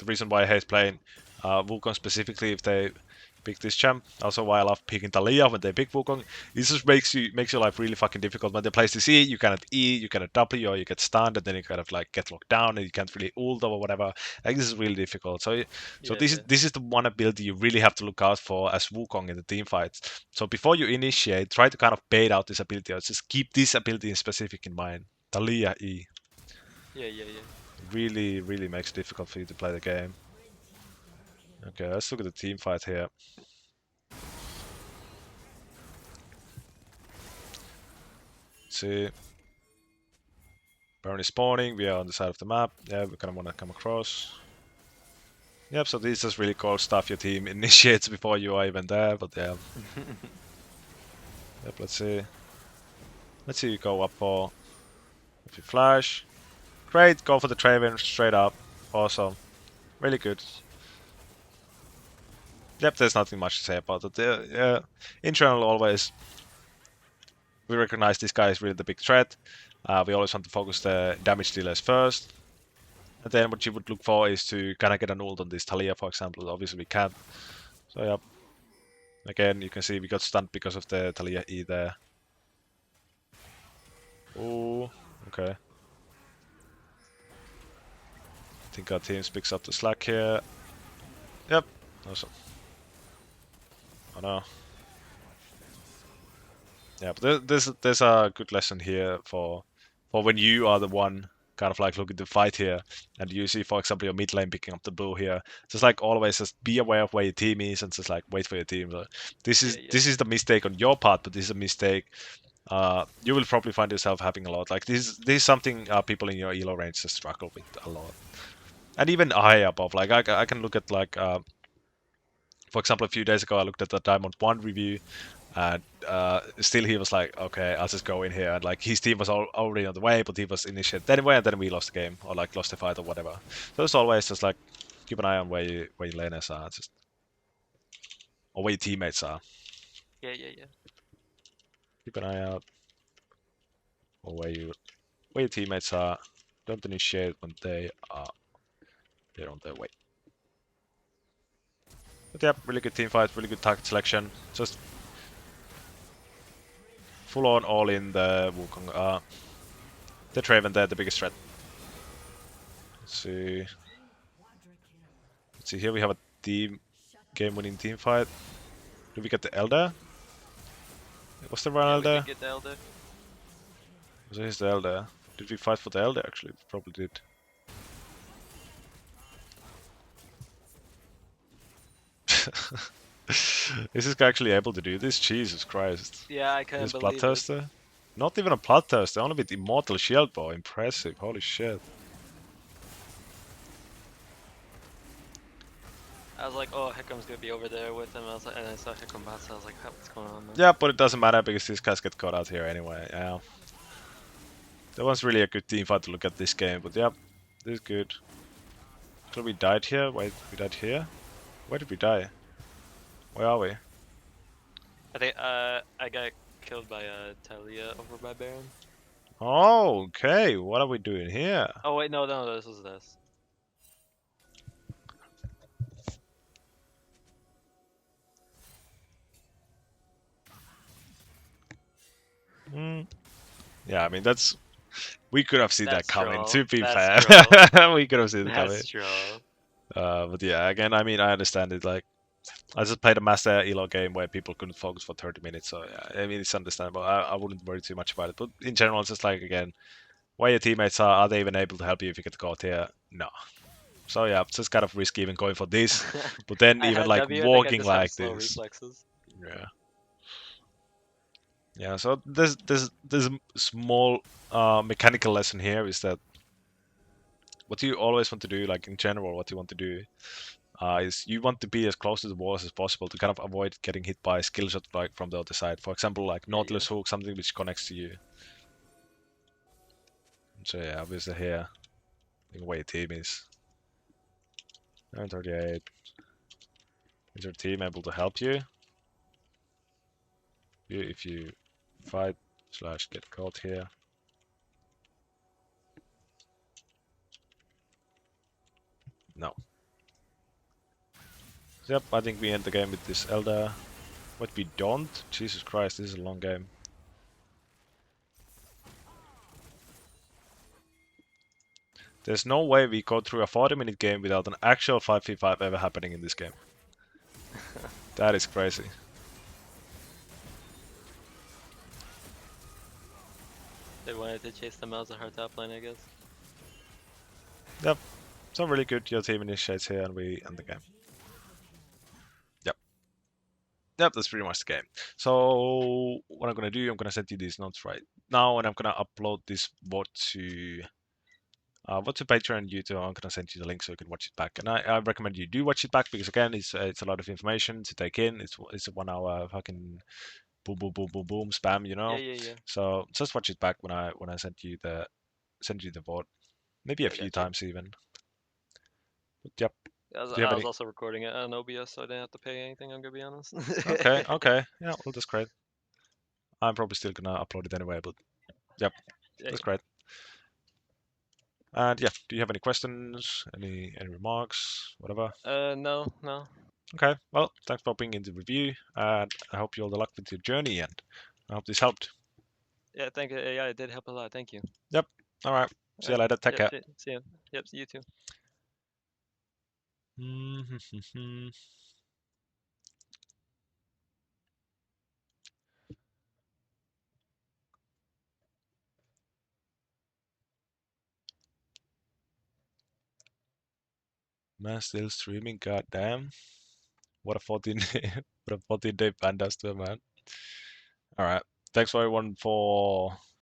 reason why I hate playing Wukong specifically if they pick this champ, also why I love picking Talia when they pick Wukong, it just makes your life really fucking difficult. When they place this E, you cannot E, you cannot W, or you get stunned, and then you kind of like get locked down, and you can't really ult or whatever. Like this is really difficult. So Yeah, this is yeah. this is the one ability you really have to look out for as Wukong in the team fights. So before you initiate, try to kind of bait out this ability, or just keep this ability in specific in mind. Talia E Yeah. really makes it difficult for you to play the game. Okay, let's look at the team fight here. Let's see. Baron is spawning, we are on the side of the map. Yeah, we kind of want to come across. Yep, so this is really cool stuff your team initiates before you are even there, but yeah. Yep, let's see. Let's see you go up for if you flash. Great, go for the Draven straight up. Awesome. Really good. Yep, there's nothing much to say about it. Yeah, in general, always we recognize this guy is really the big threat. We always want to focus the damage dealers first. And then what you would look for is to kind of get an ult on this Talia, for example. Obviously we can't. So yeah, again, you can see we got stunned because of the Talia E there. Ooh. Okay. I think our team picks up the slack here. Yep. Awesome. Oh no. Yeah, but there's a good lesson here for when you are the one kind of like looking to fight here, and you see, for example, your mid lane picking up the blue here. Just like always, just be aware of where your team is, and just like wait for your team. So this is Yeah. this is the mistake on your part, but this is a mistake you will probably find yourself having a lot. Like this is something people in your elo range just struggle with a lot, and even high above. Like I can look at like for example, a few days ago I looked at the Diamond 1 review, and still he was like, okay, I'll just go in here, and like his team was already on the way, but he was initiated anyway, and then we lost the game or like lost the fight or whatever. So it's always just like keep an eye on where your laners are, just or where your teammates are. Yeah. Keep an eye out or where your teammates are. Don't initiate when they're on their way. But yeah, really good team fight, really good target selection. Just full on all in the Wukong. The Draven there, the biggest threat. Let's see. Let's see, here we have a game-winning team fight. Did we get the Elder? Was there one Yeah, Elder? we get the Elder. So here's the Elder. Did we fight for the Elder actually? Probably did. Is this guy actually able to do this? Jesus Christ. Yeah, I couldn't This believe it. Bloodthirster? Not even a Bloodthirster, only with Immortal Shield Bow. Impressive, holy shit. I was like, oh, hecarim's gonna be over there with him. I was like, and I saw hecarim bots. I was like, what's going on, man? Yeah, but it doesn't matter because these guys get caught out here anyway. Yeah. That was really a good team fight to look at this game, but yeah, this is good. So we died here? Wait, we died here? Where did we die? Where are we? I think I got killed by Talia over by Baron. Oh, okay. What are we doing here? Oh wait, no, this was this. Hmm. Yeah, I mean that's we could have seen that That's coming. troll. To be That's fair, troll. we could have seen it coming. That's troll. But yeah, again, I mean, I understand it. Like, I just played a master elo game where people couldn't focus for 30 minutes. So yeah, I mean, it's understandable. I wouldn't worry too much about it. But in general, it's just like again, where your teammates are they even able to help you if you get caught here? No. So yeah, it's just kind of risky even going for this. But then I even had like W. I think I walking just have like slow this. reflexes. Yeah. Yeah, so there's a small mechanical lesson here is that what you always want to do, like in general, what you want to do is you want to be as close to the walls as possible to kind of avoid getting hit by a skill shot like from the other side. For example, like Nautilus hook, something which connects to you. So yeah, obviously here, I think where your team is. 938. Is your team able to help you? If you fight slash get caught here. No. Yep, I think we end the game with this Elder. What we don't? Jesus Christ, this is a long game. There's no way we go through a 40-minute game without an actual 5v5 ever happening in this game. That is crazy. They wanted to chase them out as a hard top lane, I guess. Yep. So really good. Your team initiates here and we end the game. Yep. Yep, that's pretty much the game. So what I'm gonna do, I'm gonna send you these notes right now, and I'm gonna upload this VOD to Patreon and YouTube. I'm gonna send you the link so you can watch it back. And I recommend you do watch it back because again, it's a lot of information to take in. It's a 1 hour fucking boom boom boom boom boom spam, you know. Yeah. So just watch it back when I send you the VOD, maybe a I few gotcha. times even. But yep. I was, Do you have I was any? also recording it on OBS, so I didn't have to pay anything. I'm gonna be honest. Okay, okay. Yeah, well, that's great. I'm probably still gonna upload it anyway, but yep, that's great. And yeah, do you have any questions, any remarks, whatever? No. Okay, well, thanks for being in the review, and I hope you all the luck with your journey, and I hope this helped. Yeah, thank you. Yeah, it did help a lot. Thank you. Yep. All right. See you later. Take Yep. care. See you. Yep. See you too. Man, still streaming. Goddamn. What a 14 what a 14-day ban does to a man. All right. Thanks for everyone for